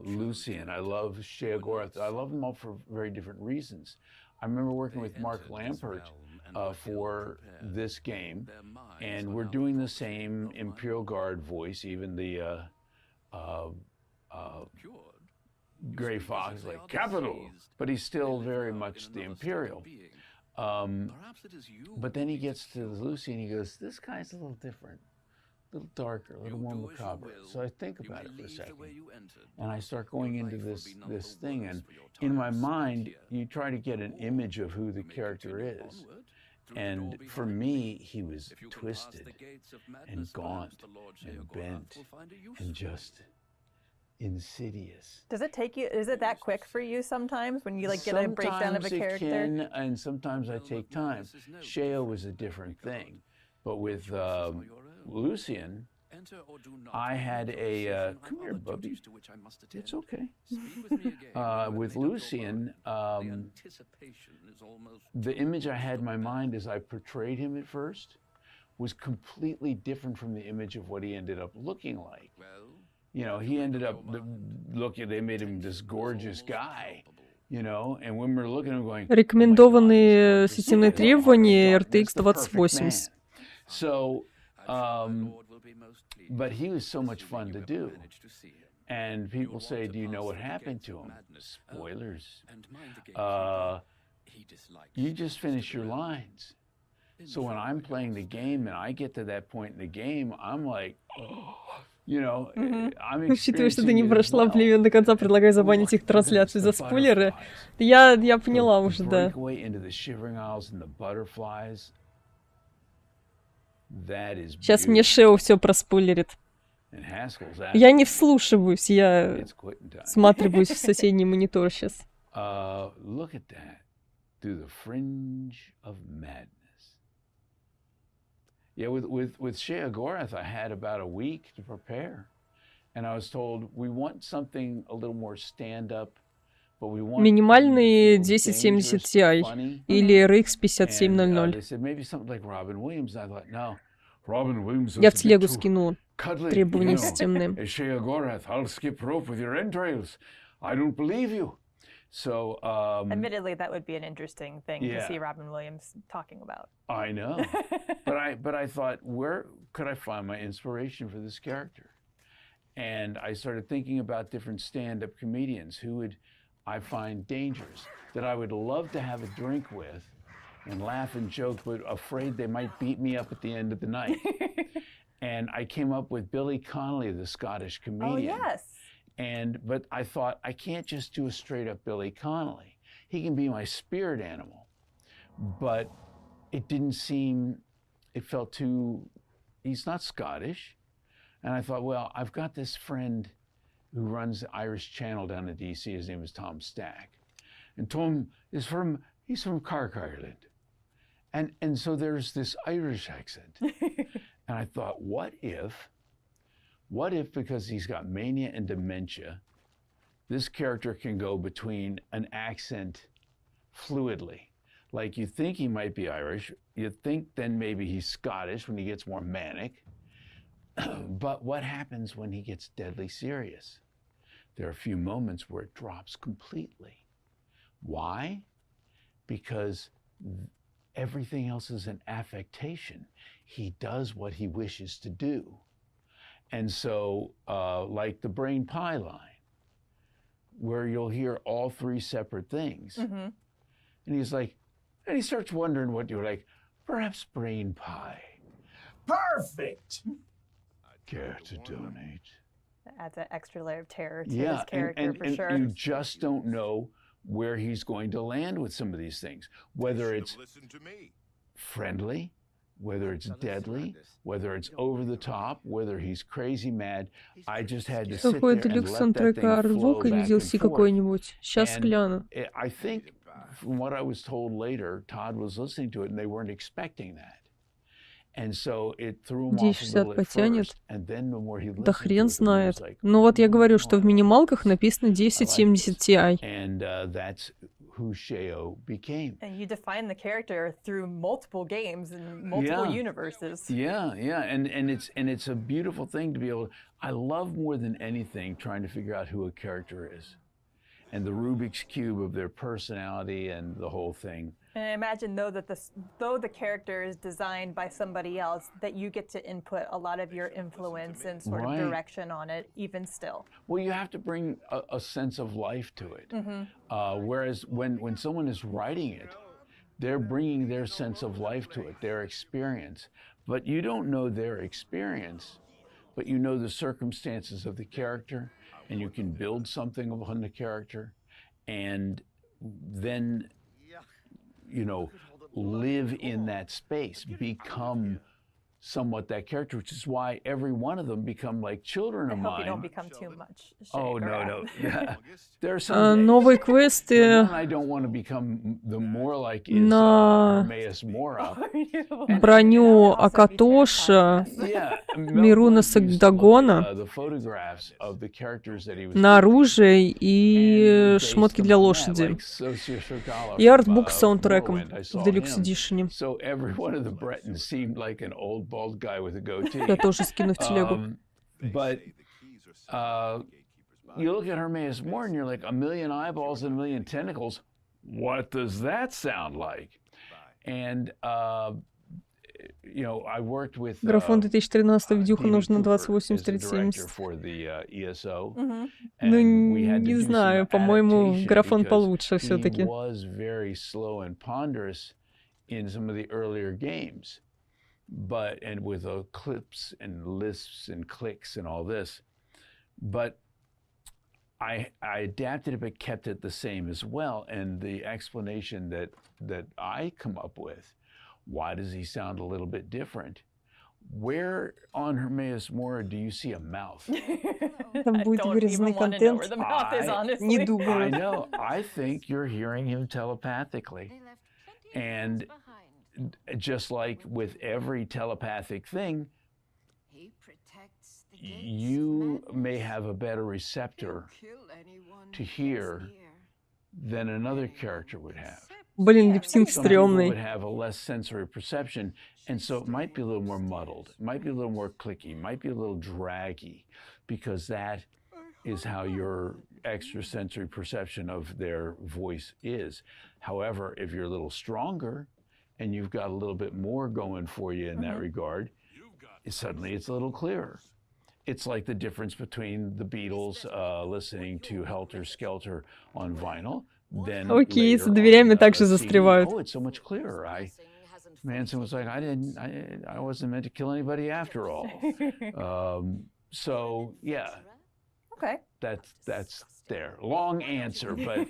Lucian. I love Shea Gorth. I love them all for very different reasons. I remember working with Mark Lampert for this game, and we're doing the same Imperial Guard voice, even the Gray Fox, like capital, but he's still very much the Imperial. But then he gets to Lucy and he goes, this guy's a little different, a little darker, a little more macabre. So I think about it for a second, and I start going into this thing, and in my mind, you try to get an image of who the character is. And for me, he was twisted and gaunt and bent and just insidious. Does it take you, is it that quick for you sometimes when you like get a breakdown of a character? Sometimes it can, and sometimes I take time. Shea was a different thing. But with Lucian, I had a, come here, Bubby. It's okay. With Lucian, the image I had in my mind as I portrayed him at first was completely different from the image of what he ended up looking like. you know, he ended up looking. They made him this gorgeous guy, you know, and when we're looking at him going. Рекомендованные системные требования RTX 2080. So, but he was so much fun to do. And people say, do you know what happened to him? Spoilers. You just finish your lines. So when I'm playing the game and I get to that point in the game, I'm like, oh, you know, I'm Учитывая, что ты не прошла Oblivion до конца, предлагаю забанить их трансляцию за спойлеры. Я поняла уже, да. Сейчас мне Шео все проспойлерит. Я не вслушиваюсь, я всматриваюсь в соседний монитор сейчас. Look at that. Through the fringe of madness. Yeah, with Sheogorath, I had about a week to prepare. And I was told, we want something a little more stand-up, but we want... Минимальный 1070 Ti или RX 5700. They said, maybe something like Robin Williams. I thought, no, Robin Williams Я в телегу скинула требования системные. Sheogorath, I'll skip rope with your entrails. I don't believe you. So, admittedly, that would be an interesting thing to see Robin Williams talking about. I know, but I thought, where could I find my inspiration for this character? And I started thinking about different stand-up comedians who would I find dangerous, that I would love to have a drink with, and laugh and joke, but afraid they might beat me up at the end of the night. And I came up with Billy Connolly, the Scottish comedian. Oh yes. But I thought, I can't just do a straight up Billy Connolly. He can be my spirit animal. But it didn't seem, it felt too, he's not Scottish. And I thought, well, I've got this friend who runs the Irish channel down in DC. His name is Tom Stack. And Tom is he's from Cork, Ireland. And so there's this Irish accent. And I thought, what if, because he's got mania and dementia, this character can go between an accent fluidly. Like you think he might be Irish, you think then maybe he's Scottish when he gets more manic. But what happens when he gets deadly serious? There are a few moments where it drops completely. Why? Because everything else is an affectation. He does what he wishes to do. And so, like the brain pie line, where you'll hear all three separate things. Mm-hmm. And he's like, and he starts wondering what you're like, perhaps brain pie. Perfect! Care to donate? That adds an extra layer of terror to his character, for sure. And you just don't know where he's going to land with some of these things. Whether it's friendly, whether it's deadly, whether it's over the top, whether he's crazy mad. I just had to sit there and let that thing flow back and forth. I think, from what I was told later, Todd was listening to it and they weren't expecting that. And so it threw him off a little at first, and then the more he listened Да хрен to it, знает. like, Ну вот я говорю, что в минималках написано 1070 Ti. And that's who Sheo became. And you define the character through multiple games and multiple universes. Yeah, and it's a beautiful thing to be able. I love more than anything trying to figure out who a character is, and the Rubik's cube of their personality and the whole thing. And I imagine though the character is designed by somebody else, that you get to input a lot of your influence and sort of direction on it, even still. Well, you have to bring a sense of life to it. Mm-hmm. Whereas when someone is writing it, they're bringing their sense of life to it, their experience. But you don't know their experience, but you know the circumstances of the character, and you can build something upon the character, and then, you know, live in that space, become somewhat that character, which is why every one of them become like children of mine. I hope you don't become too much. Oh, no. There's some новые квесты I don't want to become the more like is Hermaeus Mora. броню Акатоша, Мируна Сагдагона, на оружие и шмотки для лошади. И артбук с саундтреком в Deluxe Edition. bald guy with a goatee. Я тоже скину в телегу. But You look at Hermaeus Mora and you're like, a million eyeballs and a million tentacles. What does that sound like? And you know, I worked with Графон 2013 видюха нужно 28-3070. Ну, не знаю, по-моему, графон получше все-таки. In some of the earlier games, and with clips and lisps and clicks and all this, but I adapted it but kept it the same as well. And the explanation that I come up with, why does he sound a little bit different? Where on Hermaeus Mora do you see a mouth? Там будет вырезанный контент. Не думаю. I know. I think you're hearing him telepathically. And just like with every telepathic thing, you may have a better receptor to hear than another character would have. Блин, липсинг стрёмный. Some people would have a less sensory perception, and so it might be a little more muddled. It might be a little more clicky. It might be a little draggy, because that is how your extrasensory perception of their voice is. However, if you're a little stronger and you've got a little bit more going for you in that regard, suddenly it's a little clearer. It's like the difference between the Beatles listening to Helter Skelter on vinyl. Окей, с дверями также застревают. Oh, it's so much clearer. Manson was like, I wasn't meant to kill anybody after all. So yeah. Okay. That's there. Long answer, but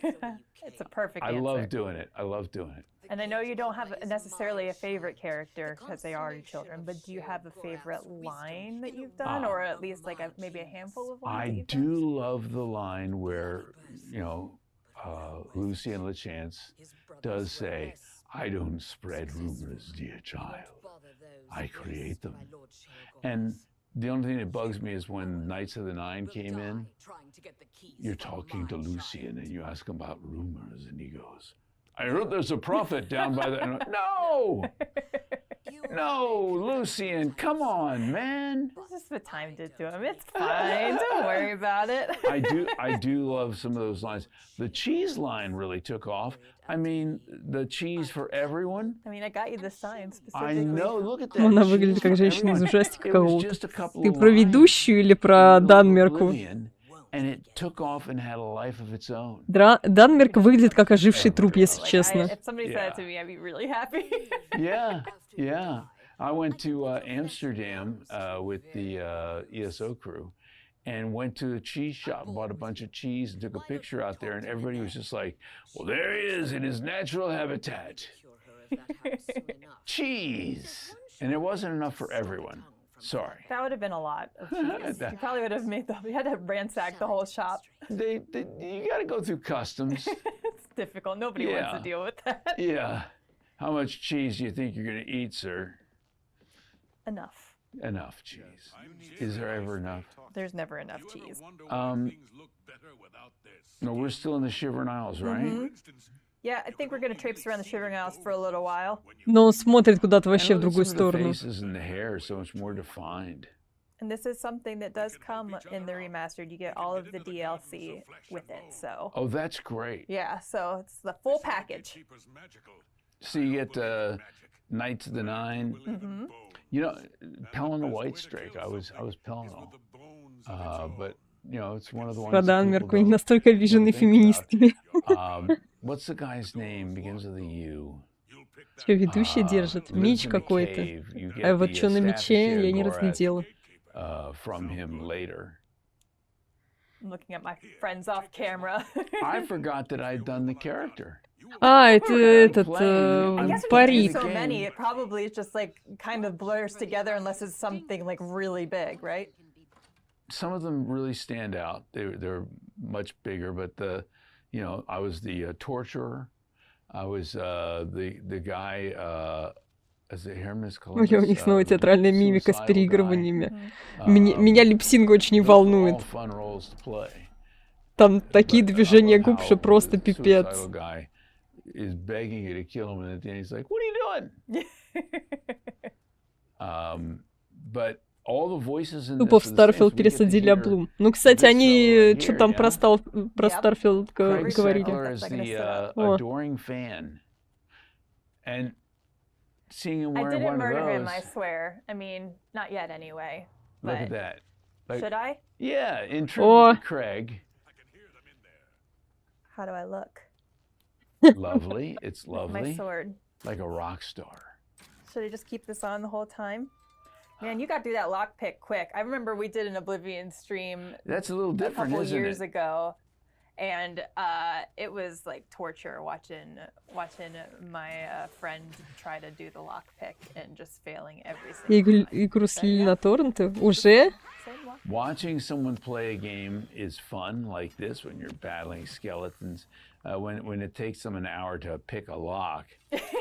it's a perfect answer. I love doing it. I love doing it. And I know you don't have necessarily a favorite character because they are your children, but do you have a favorite line that you've done, or at least like maybe a handful of lines? I do love the line where, you know, Lucien LeChance does say, "I don't spread rumors, dear child. I create them." And the only thing that bugs me is when Knights of the Nine came in, you're talking to Lucien and you ask him about rumors and he goes, "I heard there's a prophet down by the..." No! No, Lucien, come on, man. Just the time to do them. It's fine. Don't worry about it. I do love some of those lines. The cheese line really took off. I mean, the cheese for everyone. I mean, I got you this time specifically. I know, look at that. Она выглядит как женщина из ужастика кого-то. Ты про ведущую или про Данмерку? And it took off and had a life of its own. Данмерк выглядит как оживший труп, если честно. If somebody said it to me, I'd be really happy. Yeah. I went to Amsterdam with the ESO crew and went to a cheese shop, bought a bunch of cheese and took a picture out there, and everybody was just like, "Well, there he is in his natural habitat. Cheese." And there wasn't enough for everyone. Sorry. That would have been a lot of cheese. You probably would have you had to ransack the whole shop. You got to go through customs. It's difficult. Nobody wants to deal with that. Yeah. How much cheese do you think you're going to eat, sir? Enough. Enough cheese. Is there ever enough? There's never enough cheese. No, we're still in the Shivering Isles, right? Yeah, I think we're going to traipse around the Shivering Isles for a little while. Но он смотрит куда-то вообще в другую сторону. And the hair is so much more defined. And this is something that does come in the remastered. You get all of the DLC with it, so. Oh, that's great. Yeah, so it's the full package. So you get Knights of the Nine. You know, Pelin White Strake. I was Pelin, but you know, it's one of the ones. Про Данмерку не настолько обижены феминистками. What's the guy's name? Begins with a U. Что ведущий держит? Меч какой-то. А вот что на мече, я не разглядела. From him later. I'm looking at my friends off camera. I forgot that I'd done the character. Это этот Palit. So many, it probably just like kind of blurs together unless it's something like really big, right? Some of them really stand out. They're much bigger, but you know, I was the torturer. I was the guy as a Hermes Columbus. У них снова театральная мимика с переигрываниями. Меня липсинг очень волнует. Там такие движения губ, что просто пипец. Is begging you to kill him, and at the end he's like, "What are you doing?" But Тупо в Starfield пересадили Облум. Ну, кстати, они что там про Starfield говорили. I didn't murder him, I swear. I mean, not yet anyway. Look at that. Like, should I? Yeah, in tribute to Craig. How do I look? Lovely. It's lovely. My sword. Like a rock star. Should I just keep this on the whole time? Man, you got through that lockpick quick. I remember we did an Oblivion stream. That's a little different, a couple isn't years it? ago, and it was like torture watching my friend try to do the lockpick and just failing every single time. Игру слили на торренты? Уже? Watching someone play a game is fun, like this, when you're battling skeletons. When it takes them an hour to pick a lock,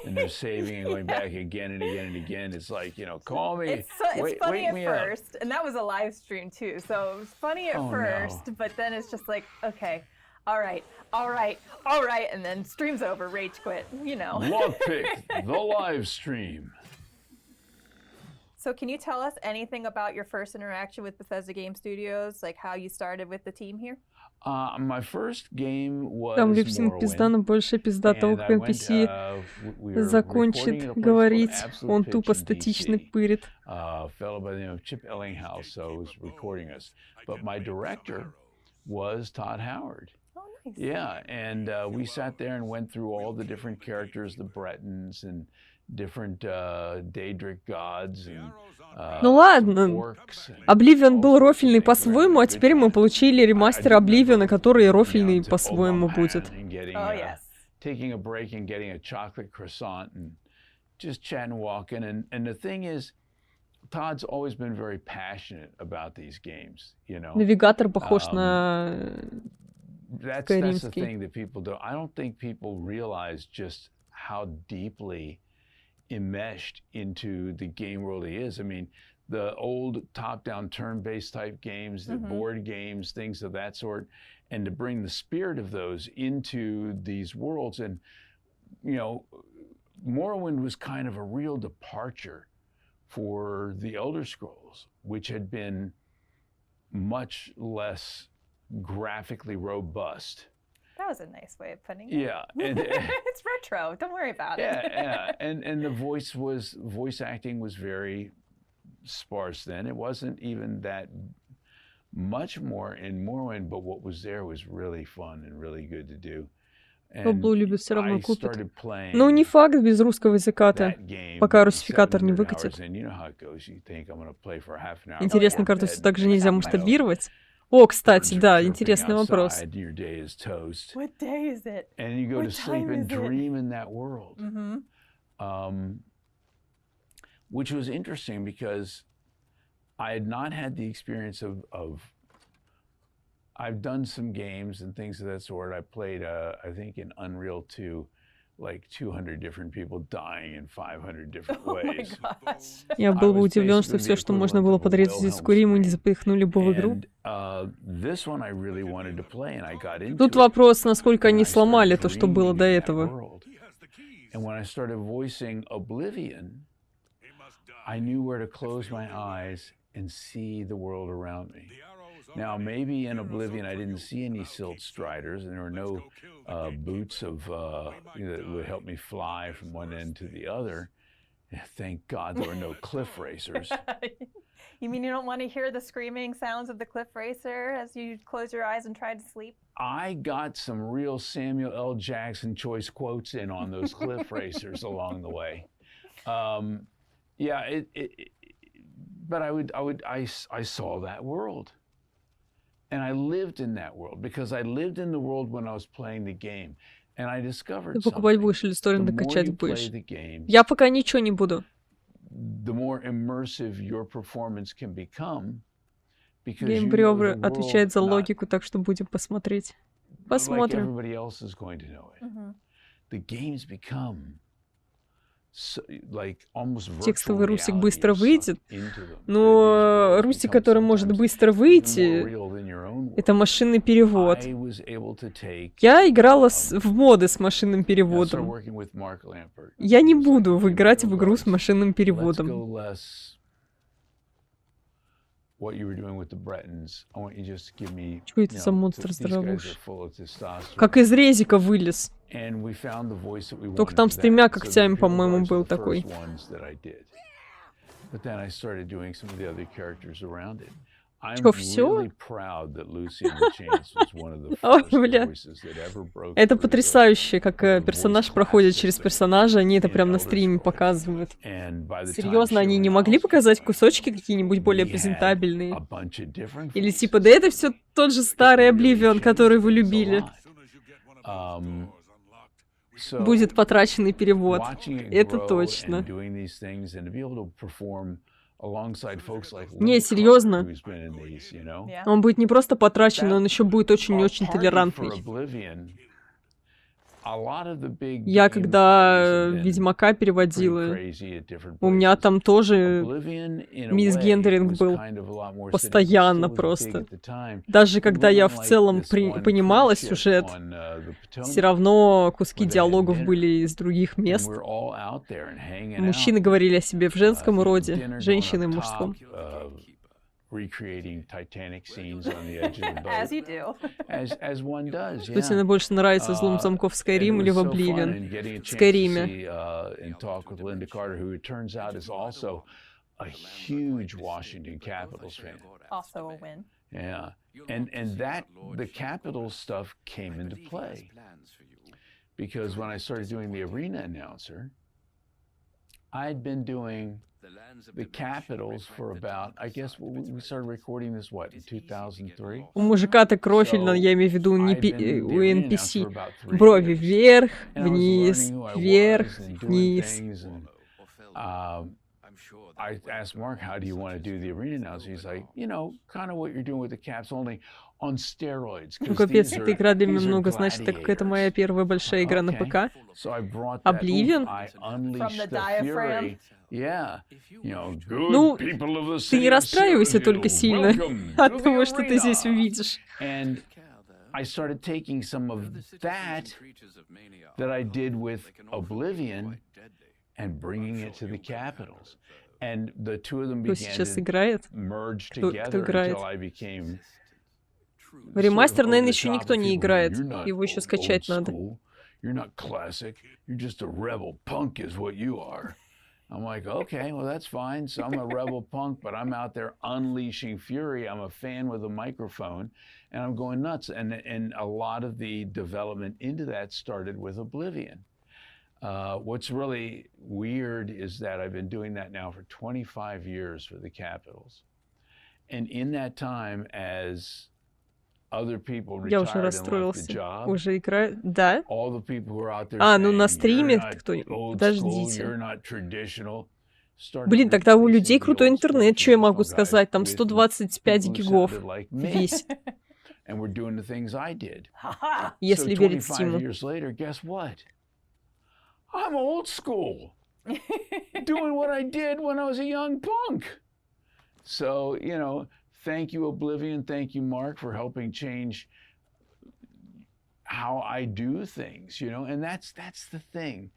and they're saving and going back again and again and again, it's like, you know, call me. It's funny at first, and that was a live stream too, so it was funny at first, but then it's just like, okay, all right, and then stream's over, rage quit, you know. Lockpick, the live stream. So can you tell us anything about your first interaction with Bethesda Game Studios, like how you started with the team here? My first game was Там липсинг пизда, но больше пизда того, как NPC закончит говорить. Он тупо статичный пырит. Fellow by the name of Chip Ellinghouse was recording us, but my director was Todd Howard. Oh, nice. Yeah, and we sat there and went through all the different characters, the Bretons and different Daedric gods and Ну ладно, Oblivion был рофильный по-своему, а теперь мы получили ремастер Обливиона, который рофильный по-своему будет. Oh, yes. Taking a break and getting a chocolate croissant and just chatting and walking. And the thing is, Todd's always been very passionate about these games, you know. Навигатор похож на That's the thing that people do. I don't think people realize just how deeply enmeshed into the game world he is. I mean, the old top-down turn-based type games, the board games, things of that sort, and to bring the spirit of those into these worlds. And, you know, Morrowind was kind of a real departure for the Elder Scrolls, which had been much less graphically robust. That was a nice way of putting it. Yeah. And, it's retro. Don't worry about it. Yeah. And the voice acting was very sparse then. It wasn't even that much more in Morrowind, but what was there was really fun and really good to do. Облу любит, все равно купит. Ну, не факт без русского языка-то, пока русификатор не выкатит. Интересно, карту все так же нельзя масштабировать? О, кстати, да, интересный вопрос. What day is it? And you go to sleep and dream in that world. Which was interesting because I had not had the experience of I've done some games and things of that sort. I played, I think in Unreal 2, like 200 different people dying in 500 different ways. Я был бы удивлен, что все, что можно было подрезать из Куриму, не запихнули бы в игру. Тут вопрос, насколько они сломали то, что было до этого. And when I started voicing Oblivion, I knew where to close my eyes and see the world around me. Now, maybe in Oblivion, I didn't see any silt striders, and there were no boots of that would help me fly from one end to the other. Thank God there were no cliff racers. You mean you don't want to hear the screaming sounds of the cliff racer as you close your eyes and try to sleep? I got some real Samuel L. Jackson choice quotes in on those cliff racers along the way. Yeah, but I saw that world. And I lived in that world because I lived in the world when I was playing the game. And I discovered Ты покупать будешь или сторон докачать будешь? Я пока ничего не буду. The more immersive your performance can become, because Геймбрёвер отвечает за логику, так что будем посмотреть. Посмотрим. Like everybody else is going to know it. The games become Текстовый русик быстро выйдет, но русик, который может быстро выйти, это машинный перевод. Я играла в моды с машинным переводом. Я не буду играть в игру с машинным переводом. Что это за монстр-здоровуш? Как из резика вылез. Только там с 3 когтями, по-моему, был такой. Что, все? О, бля. Это потрясающе, как персонаж проходит через персонажа, они это прям на стриме показывают. Серьезно, они не могли показать кусочки какие-нибудь более презентабельные? Или типа, да это все тот же старый Oblivion, который вы любили. Будет потраченный перевод. Это точно. Не, серьезно. Он будет не просто потрачен, он еще будет очень-очень толерантный. Я когда Ведьмака переводила, у меня там тоже мисгендеринг был постоянно просто. Даже когда я в целом понимала сюжет, все равно куски диалогов были из других мест. Мужчины говорили о себе в женском роде, женщины в мужском. Recreating Titanic scenes on the edge of the boat. As you do. As one does, Что тебе больше нравится, взлом замков в Skyrim или в Oblivion? В Skyrim. And talk with Linda Carter, who it turns out is also a huge Washington Capitals fan. Also a win. Yeah, and that the Capitals stuff came into play because when I started doing the arena announcer, I'd been doing the Capitals for about, I guess we started recording this, what, in 2003? У мужика-то профильно, я имею в виду, у NPC. Брови вверх, вниз, вверх, вниз. I asked Mark, how do you want to do the arena announcer? He's like, you know, kind of what you're doing with the Caps, only on steroids. Ну, капец, эта игра для меня много значит, так как это моя первая большая игра на ПК. Oblivion. Ну, ты не расстраивайся только сильно от того, что ты здесь увидишь. I started taking some of that I did with Oblivion and bringing it to the Capitals. And the two of them began to merge together until I became... В ремастер, наверное, еще никто не играет. Его еще скачать надо. You're not classic. You're just a rebel punk is what you are. I'm like, okay, well, that's fine. So I'm a rebel punk, but I'm out there unleashing fury. I'm a fan with a microphone, and I'm going nuts. And a lot of the development into that started with Oblivion. What's really weird is that I've been doing that now for 25 years for the Capitals. And in that time, as other people retired and left the job, уже играю, да? all the people who are out there А, ну на saying, стриме "You're not кто-нибудь, old подождите. school, you're not traditional", Блин, тогда у людей крутой интернет, что я могу сказать? Там 125 гигов весь. And we're doing the things I did. Если So верить 25 Стиму. years later, guess what? I'm old school. Doing what I did when I was a young punk. So, you know, thank you, Oblivion. Thank you, Mark, for helping change how I do things, you know? And that's the thing.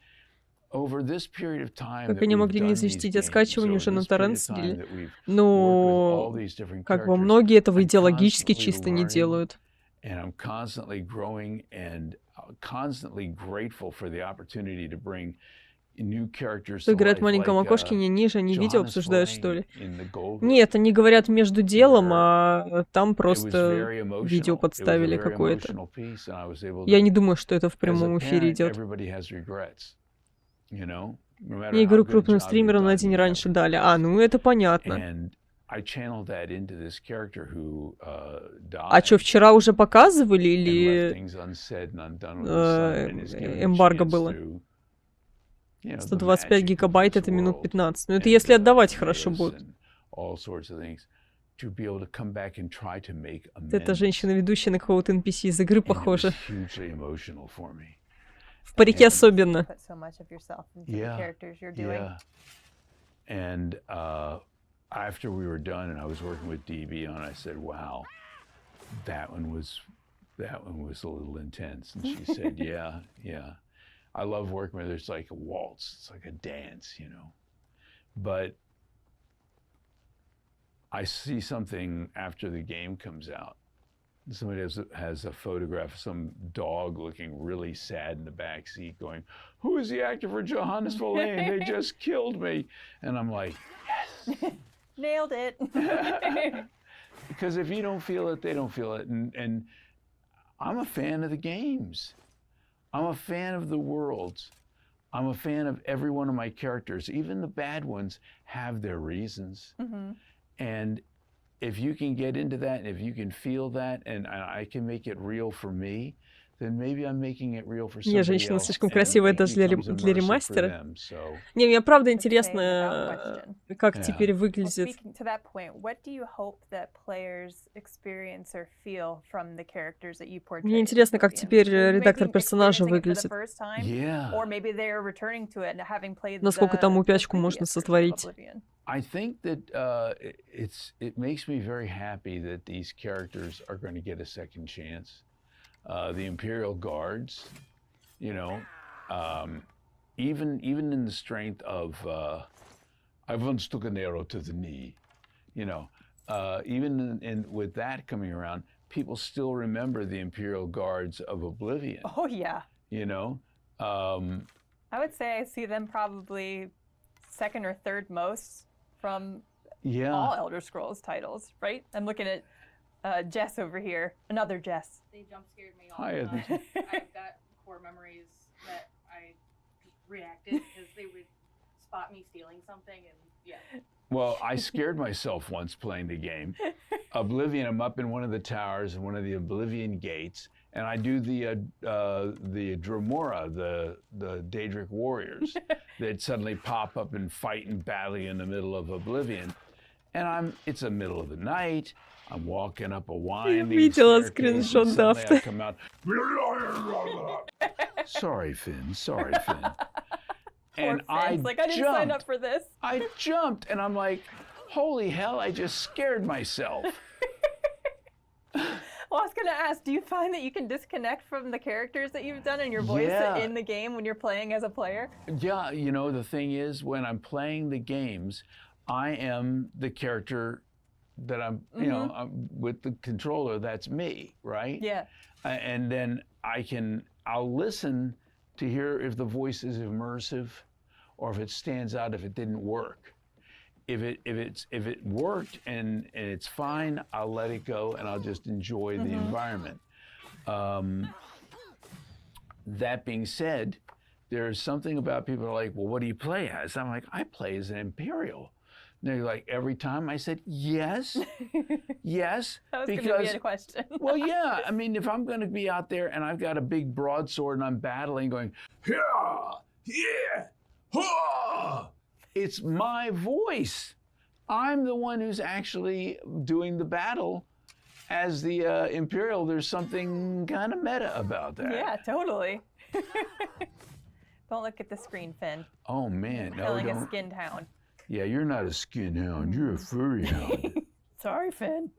Over this period of time Как они могли не защитить от скачивания уже на торрент слили? Ну, как бы многие этого идеологически чисто не делают. And I'm constantly growing and constantly grateful for the opportunity to bring new characters Кто to играет в life, маленьком like, окошке, не ниже, они видео обсуждают, что ли? in the Gold Нет, они говорят между делом, а там просто видео подставили какое-то. Я не думаю, что это в прямом эфире идет. Я говорю, крупным стримерам на день раньше дали. А, ну это понятно. А что, вчера уже показывали или эмбарго было? 125 гигабайт — это минут 15. Ну это если отдавать хорошо будет. Эта женщина-ведущая на какого-то NPC из игры похожа. В парике особенно. After we were done and I was working with Debian, I said, "Wow, that one was a little intense." And she said, "Yeah, yeah. I love working with her. It's like a waltz. It's like a dance, you know." But I see something after the game comes out. Somebody has a photograph of some dog looking really sad in the back seat going, "Who is the actor for Johannes Verlaine? They just killed me." And I'm like, yes. Nailed it. Because if you don't feel it, they don't feel it. And I'm a fan of the games. I'm a fan of the worlds. I'm a fan of every one of my characters. Even the bad ones have their reasons. Mm-hmm. And if you can get into that, and if you can feel that, and I can make it real for me, then maybe I'm making it real for somebody Не, женщина else, слишком and красивая it даже для becomes immersive for ремастера. them, so. Не, мне правда интересно, как теперь выглядит. Speaking to that point, what do you hope that players experience or feel from the characters that you portray? Мне интересно, как теперь редактор персонажа выглядит. Or maybe they're returning to it and having played Насколько там упячку можно сотворить. I think that it makes me very happy that these characters are going to get a second chance. The Imperial Guards, you know, even in the strength of I once took an arrow to the knee, you know, even in with that coming around, people still remember the Imperial Guards of Oblivion. Oh yeah. You know, I would say I see them probably second or third most from all Elder Scrolls titles, right? I'm looking at Jess over here, another Jess. They jump scared me all the time. I've got core memories that I just reacted because they would spot me stealing something, and yeah. Well, I scared myself once playing the game. Oblivion, I'm up in one of the towers in one of the Oblivion gates, and I do the Dremora, the Daedric warriors that suddenly pop up and fight and battle in the middle of Oblivion. And it's the middle of the night. I'm walking up a winding staircase, and suddenly I come out. Sorry, Finn. Sorry, Finn. And I didn't sign up for this. I jumped, and I'm like, holy hell, I just scared myself. Well, I was going to ask, do you find that you can disconnect from the characters that you've done and your voice in the game when you're playing as a player? Yeah, you know, the thing is, when I'm playing the games, I am the character that I'm, you know, I'm with the controller, that's me, right? Yeah. And then I'll listen to hear if the voice is immersive or if it stands out, if it didn't work. If it worked and it's fine, I'll let it go and I'll just enjoy the environment. That being said, there's something about people who are like, well, what do you play as? I'm like, I play as an Imperial. And they're like, every time? I said, yes, yes. That was going to be a question. Well, yeah. I mean, if I'm going to be out there and I've got a big broadsword and I'm battling going, yeah, ha! It's my voice. I'm the one who's actually doing the battle. As the Imperial, there's something kind of meta about that. Yeah, totally. Don't look at the screen, Finn. Oh, man. No, Feeling don't. a skinned hound. Yeah, you're not a skin hound. You're a furry hound. Sorry, Finn.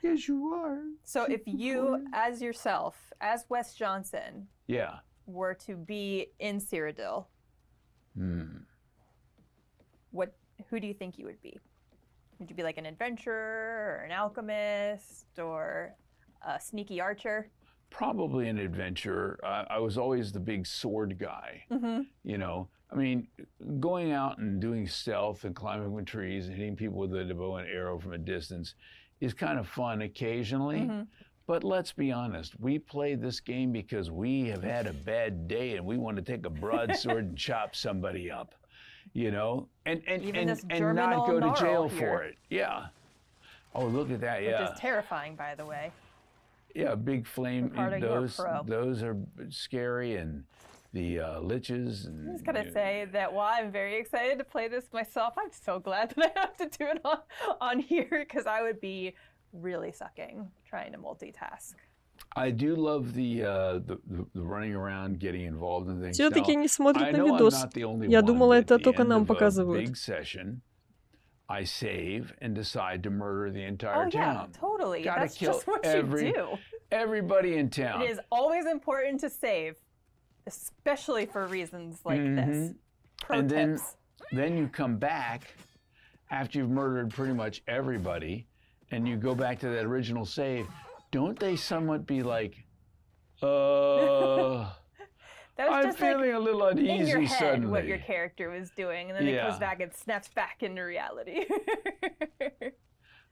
Yes, you are. So if you, as yourself, as Wes Johnson, were to be in Cyrodiil, who do you think you would be? Would you be like an adventurer or an alchemist or a sneaky archer? Probably an adventurer. I was always the big sword guy. You know, I mean, going out and doing stealth and climbing with trees and hitting people with a bow and arrow from a distance is kind of fun occasionally. But let's be honest, we play this game because we have had a bad day and we want to take a broadsword and chop somebody up, you know, and not go to jail for it. Yeah. Oh, look at that. Yeah. Which is terrifying, by the way. Yeah, big flame. Ricardo, those are scary, and the liches. And, I'm just gonna say that while I'm very excited to play this myself, I'm so glad that I have to do it on here because I would be really sucking trying to multitask. I do love the running around, getting involved in things. Все-таки не смотрят на видос. Я думала, это только нам показывают. Big session, I save and decide to murder the entire town. Yeah, totally. Gotta That's kill just what you do. Everybody in town. It is always important to save, especially for reasons like this. Pro and tips. then you come back after you've murdered pretty much everybody, and you go back to that original save, don't they somewhat be like, That was I'm just feeling a little uneasy in your head suddenly. what your character was doing, and then it goes back and snaps back into reality.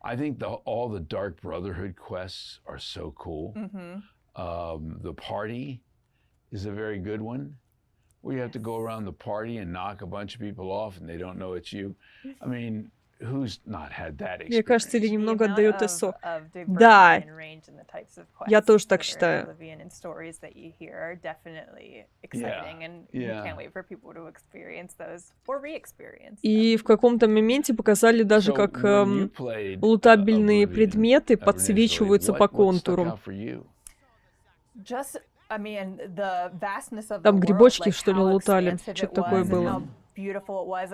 I think all the Dark Brotherhood quests are so cool. The party is a very good one, where you have to go around the party and knock a bunch of people off, and they don't know it's you. I mean, who's not had that experience? Мне кажется, или немного отдает СО. Да, я тоже так считаю. И в каком-то моменте показали даже, как лутабельные предметы подсвечиваются по контуру. Там грибочки, что ли, лутали? Что-то такое было. Beautiful it was.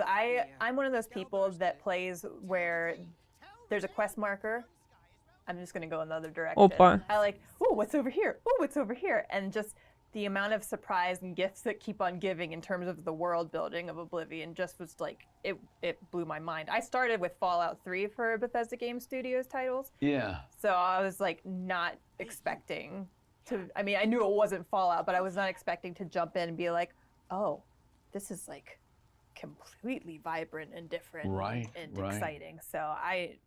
I'm one of those people that plays where there's a quest marker. I'm just going to go in the other direction. Опа. I like, oh, what's over here? Oh, what's over here? And just the amount of surprise and gifts that keep on giving in terms of the world building of Oblivion just was like, it blew my mind. I started with Fallout 3 for Bethesda Game Studios titles. Yeah. So I was like not expecting to, I mean, I knew it wasn't Fallout, but I was not expecting to jump in and be like, oh, this is like completely vibrant and different and exciting. So I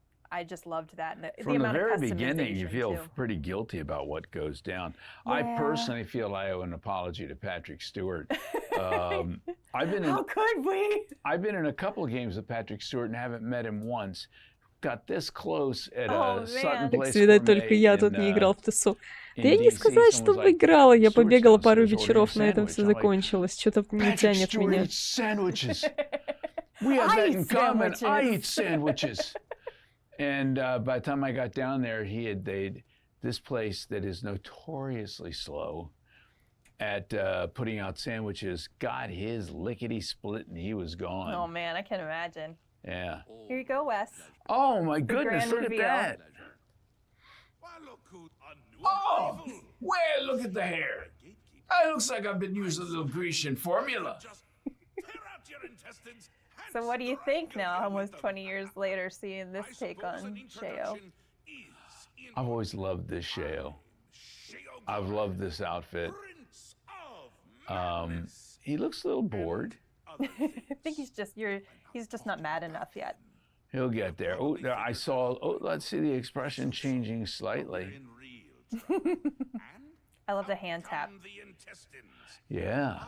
just loved that. And From the very beginning, you feel pretty guilty about what goes down. Yeah. I personally feel I owe an apology to Patrick Stewart. How could we? I've been in a couple of games with Patrick Stewart and haven't met him once. Got this close at a Sutton Place Gourmet только я тут не играл в ТСО. Да я не сказать, что выиграла. Я побегала пару вечеров, на этом все закончилось. Что-то не тянет меня. We have that in common. I eat sandwiches. And by the time I got down there, this place that is notoriously slow at putting out sandwiches got his lickety split and he was gone. Oh man, I can imagine. Yeah. Here you go, Wes. Oh my goodness, look at that. Oh, well, look at the hair. It looks like I've been using a little Grecian formula. So what do you think now, almost 20 years later, seeing this take on Sheo? I've always loved this Sheo. I've loved this outfit. He looks a little bored. I think he's just not mad enough yet. He'll get there. Oh, I saw. Oh, let's see the expression changing slightly. I love the hand tap. Yeah.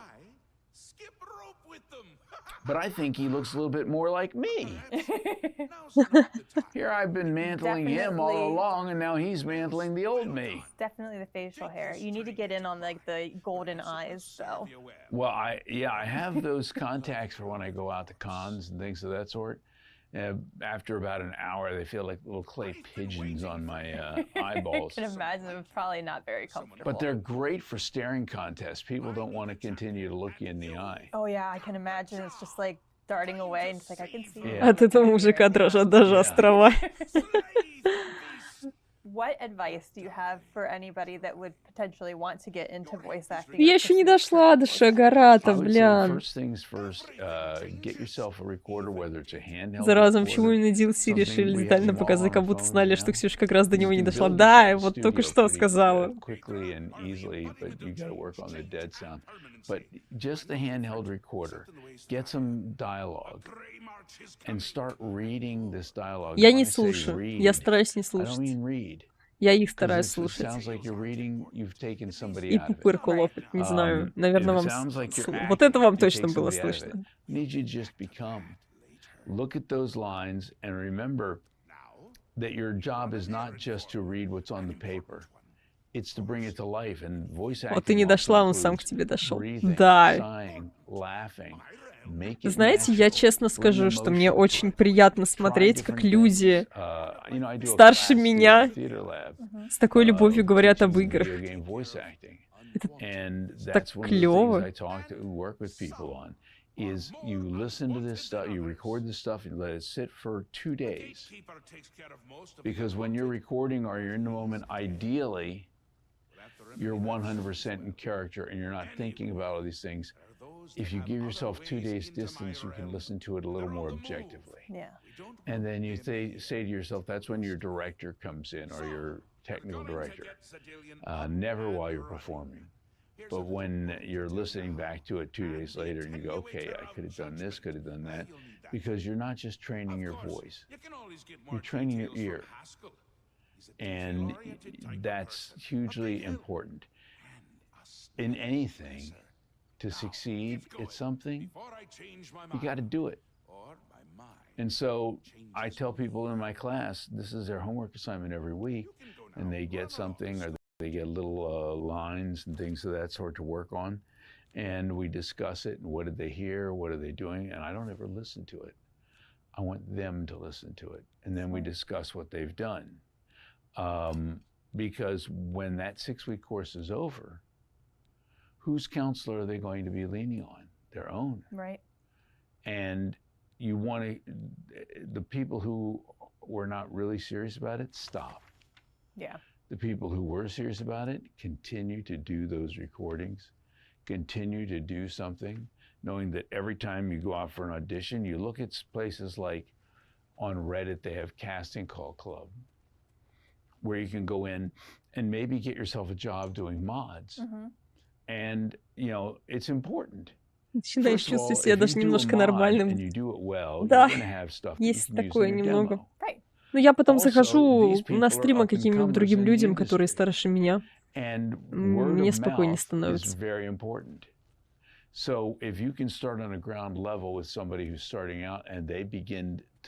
But I think he looks a little bit more like me. Here I've been mantling him all along, and now he's mantling the old me. Definitely the facial hair. You need to get in on like the golden eyes, though. Well, I have those contacts for when I go out to cons and things of that sort. After about an hour, they feel like little clay pigeons on my eyeballs. I can imagine them probably not very comfortable. But they're great for staring contests. People don't want to continue to look you in the eye. Oh yeah, I can imagine. It's just like darting away, and it's like I can see. Yeah. От этого мужика дрожат даже острова. What advice do you have for anybody that would potentially want to get into voice acting? Я еще не дошла до Шагарата, блин. First things first, get yourself a recorder, whether it's a handheld. Зараза, почему именно DLC решили детально показать, как будто знали, что Ксюша как раз до него не дошла. Да, вот только что сказала. Quickly and easily, but you got to work on the dead sound. But just the handheld recorder, get some dialogue. And start reading this dialogue. Я не слушаю. Я стараюсь не слушать. Я их стараюсь слушать. И пупырку лопать. Не знаю. Наверное, вам... Вот это вам точно было слышно. Look at those lines and remember that your job is not just to read what's on the paper. It's to bring it to life. And voice acting. Вот ты не дошла, он сам к тебе дошел. Да. Знаете, я честно скажу, что мне очень приятно смотреть, как люди старше меня с такой любовью говорят об играх. Это так клево. You're 100% in character and you're not thinking about all these things. if you give yourself 2 days distance, you can listen to it a little more objectively. Yeah. And then you say to yourself, that's when your director comes in, or your technical director. Never while you're performing. But when you're listening back to it 2 days later and you go, okay, I could have done this, could have done that, because you're not just training your voice, you're training your ear. And that's hugely important. In anything, to succeed at something, you got to do it. And so I tell people in my class, this is their homework assignment every week, and they get something, or they get little lines and things of that sort to work on, and we discuss it, and what did they hear, what are they doing, and I don't ever listen to it. I want them to listen to it, and then we discuss what they've done. Because when that 6-week course is over, whose counselor are they going to be leaning on? Their own. Right. And you want to, the people who were not really serious about it, stop. Yeah. The people who were serious about it, continue to do those recordings, continue to do something, knowing that every time you go out for an audition, you look at places like on Reddit, they have Casting Call Club, where you can go in and maybe get yourself a job doing mods. And, you know, it's important. Начинаешь чувствовать себя даже немножко нормальным. Да, есть такое немного. Но я потом захожу на стримы каким-нибудь другим людям, которые старше меня. Мне спокойнее становится.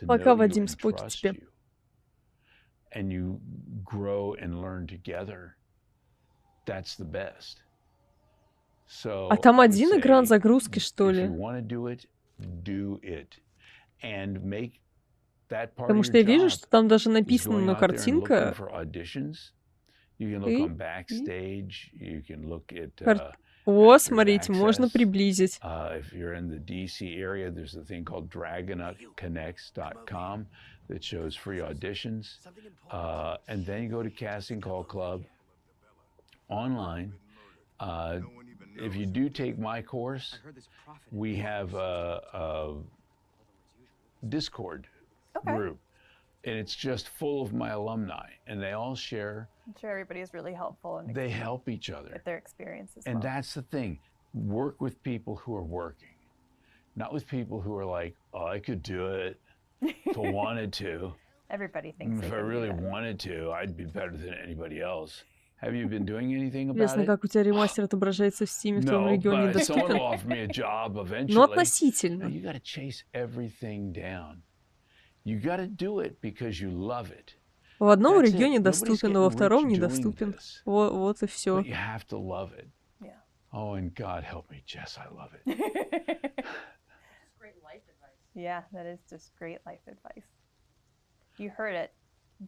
Пока Вадим спокит тебя. And you grow and learn together, that's the best. So, а там один экран загрузки, что ли? Потому что я вижу, что там даже написана картинка. О, смотрите, можно приблизить. That shows free auditions, and then you go to Casting Call Club online. If you do take my course, we have a Discord group, and it's just full of my alumni, and they all share. I'm sure everybody is really helpful. And they help each other with their experiences. And that's the thing. Work with people who are working, not with people who are like, oh, I could do it. If I wanted to. Everybody thinks if I really wanted to, I'd be better than anybody else. Have you been doing anything about Интересно, it? как у тебя ремастер отображается в Steam в твоем регионе доступен? Но относительно. You got to chase everything down. You got to do it because you love it. В одном регионе доступен, а во втором недоступен. Вот и все. But you have to love it. Yeah. Oh, and God help me, Jess, I love it. Yeah, that is just great life advice. You heard it.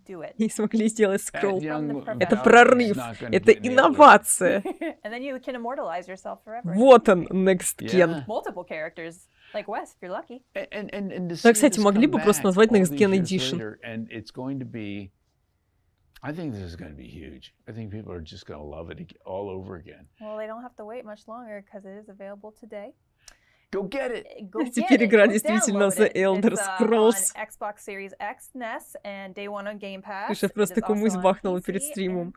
Do it. Не смогли сделать скролл. Это прорыв. Это инновация. And then you can immortalize yourself forever. Вот он, Next Gen. Multiple characters, like Wes, if you're lucky. Да, кстати, могли бы просто назвать Next Gen Edition. And it's going to be, I think this is going to be huge. I think people are just going to love it all over again. Well, they don't have to wait much longer because it is available today. Go get it. Теперь игра действительно The Elder Scrolls. Xbox Series X, NES, and day one on Game Pass. Слушай, просто кумыс бахнула перед стримом.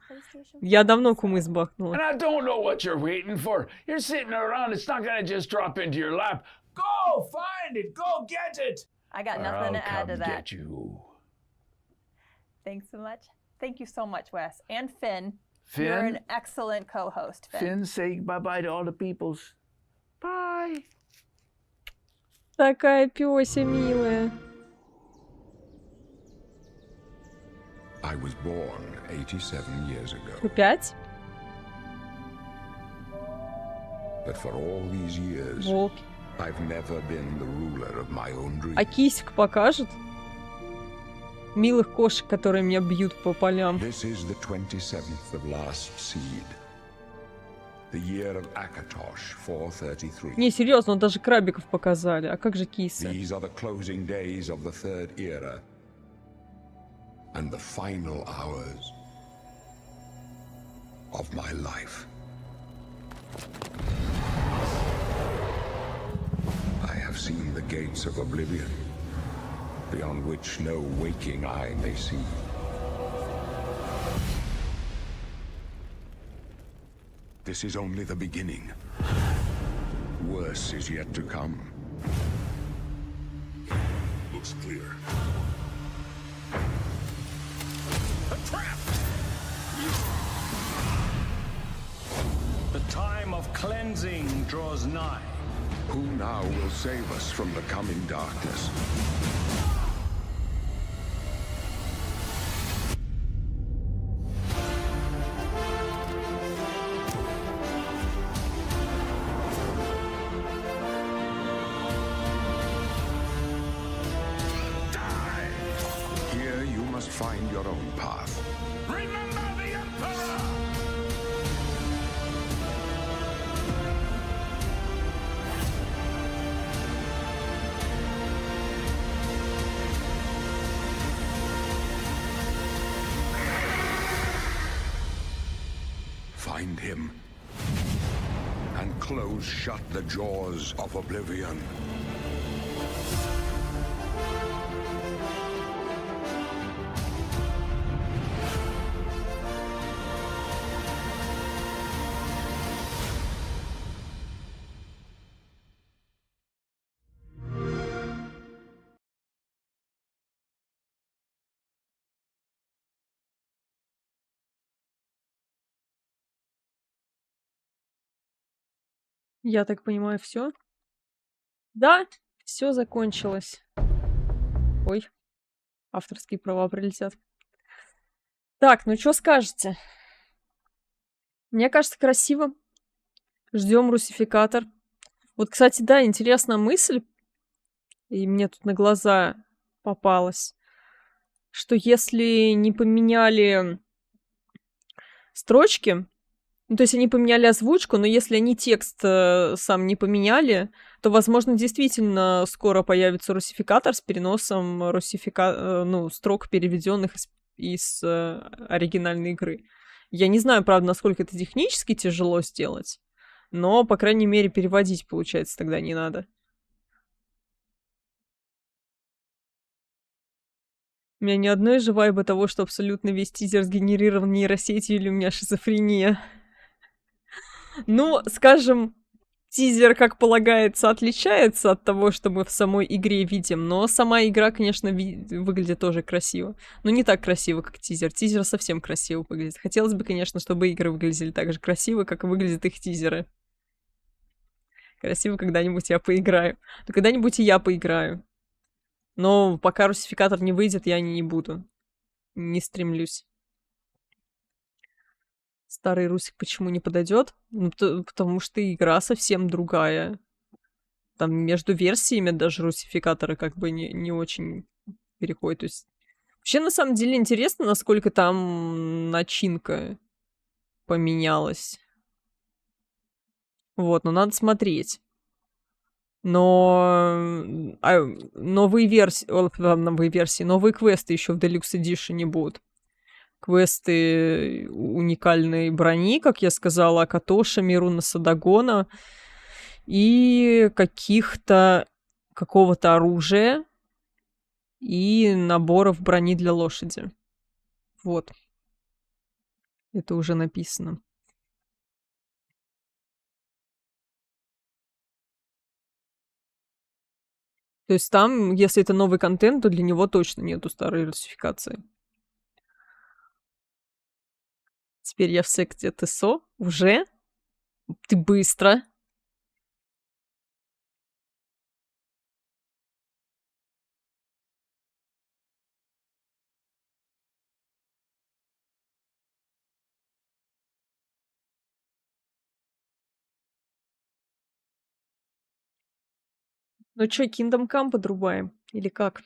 Я давно кумыс бахнула. And I don't know what you're waiting for. You're sitting around. It's not gonna just drop into your lap. Go find it. Go get it. I got nothing to add to that. Get you. Thanks so much. Thank you so much, Wes. And Finn. Finn? You're an excellent co-host, Finn. Finn, say bye-bye to all the peoples. Bye. Такая пёся милая. I was born 87 years ago. 5? But for all these years, Волки. I've never been the ruler of my own dreams. А кисик покажет? Милых кошек, которые меня бьют по полям. This is the 27th of last seed. The year of Akatosh 433. Не, серьезно, даже крабиков показали. А как же кисы? These are the closing days of the third era and the final hours of my life. seen the gates of Oblivion, beyond which no waking eye may see. This is only the beginning. Worse is yet to come. Looks clear. A trap! The time of cleansing draws nigh. Who now will save us from the coming darkness? Here you must find your own path. Remember the Emperor! Find him and close shut the jaws of Oblivion. Я так понимаю, все? Да, все закончилось. Ой, авторские права прилетят. Так, ну что скажете? Мне кажется, красиво. Ждем русификатор. Вот, кстати, да, интересная мысль, и мне тут на глаза попалась, что если не поменяли строчки, ну, то есть они поменяли озвучку, но если они текст сам не поменяли, то, возможно, действительно скоро появится русификатор с переносом строк, переведенных из оригинальной игры. Я не знаю, правда, насколько это технически тяжело сделать, но, по крайней мере, переводить, получается, тогда не надо. У меня ни одной же вайба того, что абсолютно весь тизер сгенерирован нейросетью, или у меня шизофрения. Ну, скажем, тизер, как полагается, отличается от того, что мы в самой игре видим, но сама игра, конечно, выглядит тоже красиво. Но не так красиво, как тизер. Тизер совсем красиво выглядит. Хотелось бы, конечно, чтобы игры выглядели так же красиво, как и выглядят их тизеры. Красиво когда-нибудь я поиграю. Но когда-нибудь и я поиграю. Но пока русификатор не выйдет, я не буду. Не стремлюсь. Старый русик почему не подойдет? Ну, потому что игра совсем другая. Там между версиями даже русификаторы как бы не очень переходят. То есть... Вообще, на самом деле, интересно, насколько там начинка поменялась. Вот, но надо смотреть. Но новые квесты еще в Deluxe Edition не будут. Квесты уникальной брони, как я сказала, Акатоша, Мируна Садагона и какого-то оружия и наборов брони для лошади. Вот. Это уже написано. То есть там, если это новый контент, то для него точно нету старой русификации. Теперь я в секте ТСО. Уже? Ты быстро. Ну чё, Kingdom Come подрубаем? Или как?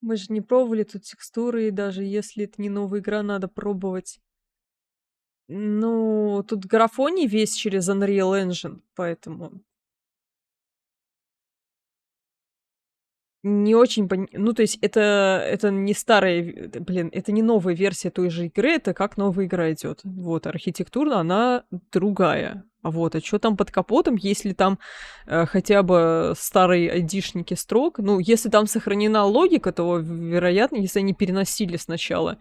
Мы же не пробовали тут текстуры, и даже если это не новая игра, надо пробовать. Ну, тут графоний весь через Unreal Engine, поэтому... Не очень... Ну, то есть это не старая... Блин, это не новая версия той же игры, это как новая игра идет. Вот, архитектурно она другая. Вот, а что там под капотом, если там хотя бы старые айдишники строк? Ну, если там сохранена логика, то, вероятно, если они переносили сначала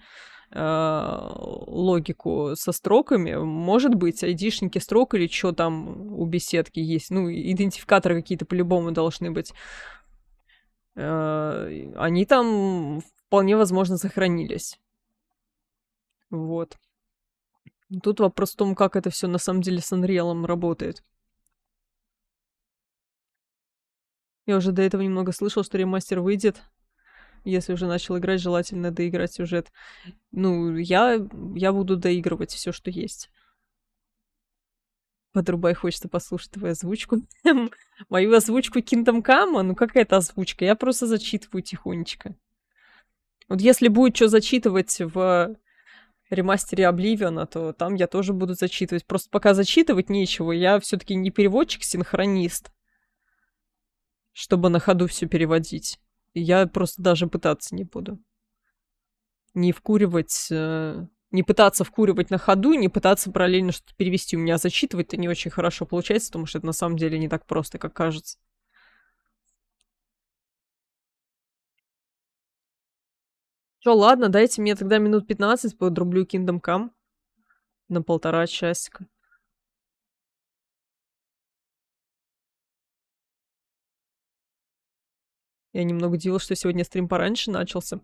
логику со строками, может быть, айдишники строк или что там у беседки есть. Ну, идентификаторы какие-то по-любому должны быть. Они там вполне возможно сохранились. Вот. Тут вопрос в том, как это все на самом деле с Unreal работает. Я уже до этого немного слышал, что ремастер выйдет. Если уже начал играть, желательно доиграть сюжет. Ну, я буду доигрывать все, что есть. Подрубай, хочется послушать твою озвучку. Мою озвучку Kingdom Come? Ну, какая это озвучка? Я просто зачитываю тихонечко. Вот если будет что зачитывать в ремастере Обливиона, то там я тоже буду зачитывать. Просто пока зачитывать нечего. Я все-таки не переводчик-синхронист, чтобы на ходу все переводить. Я просто даже пытаться не буду. Не вкуривать... Не пытаться вкуривать на ходу, не пытаться параллельно что-то перевести. У меня зачитывать-то не очень хорошо получается, потому что это на самом деле не так просто, как кажется. Что, ладно, дайте мне тогда минут 15, подрублю Kingdom Come на 1,5 часика. Я немного удивилась, что сегодня стрим пораньше начался.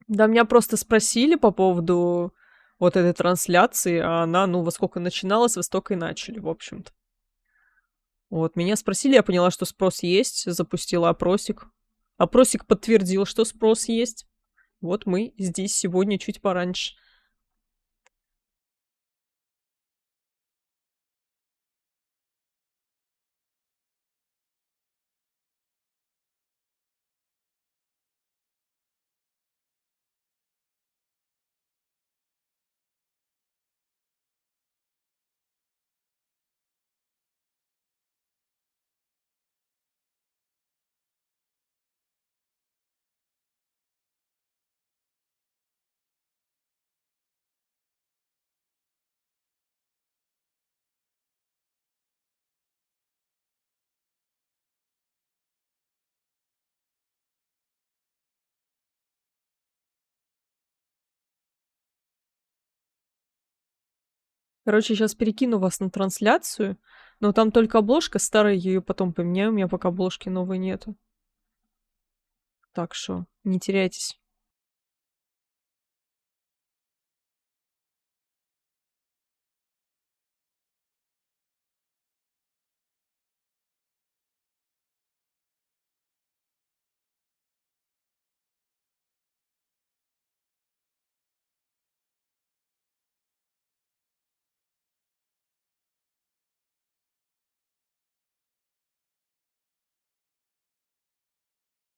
Да, меня просто спросили по поводу вот этой трансляции, а она, ну, во сколько начиналась, во столько и начали, в общем-то. Вот, меня спросили, я поняла, что спрос есть, запустила опросик. Опросик подтвердил, что спрос есть. Вот мы здесь сегодня чуть пораньше. Короче, сейчас перекину вас на трансляцию, но там только обложка старая, я ее потом поменяю, у меня пока обложки новой нету. Так что не теряйтесь.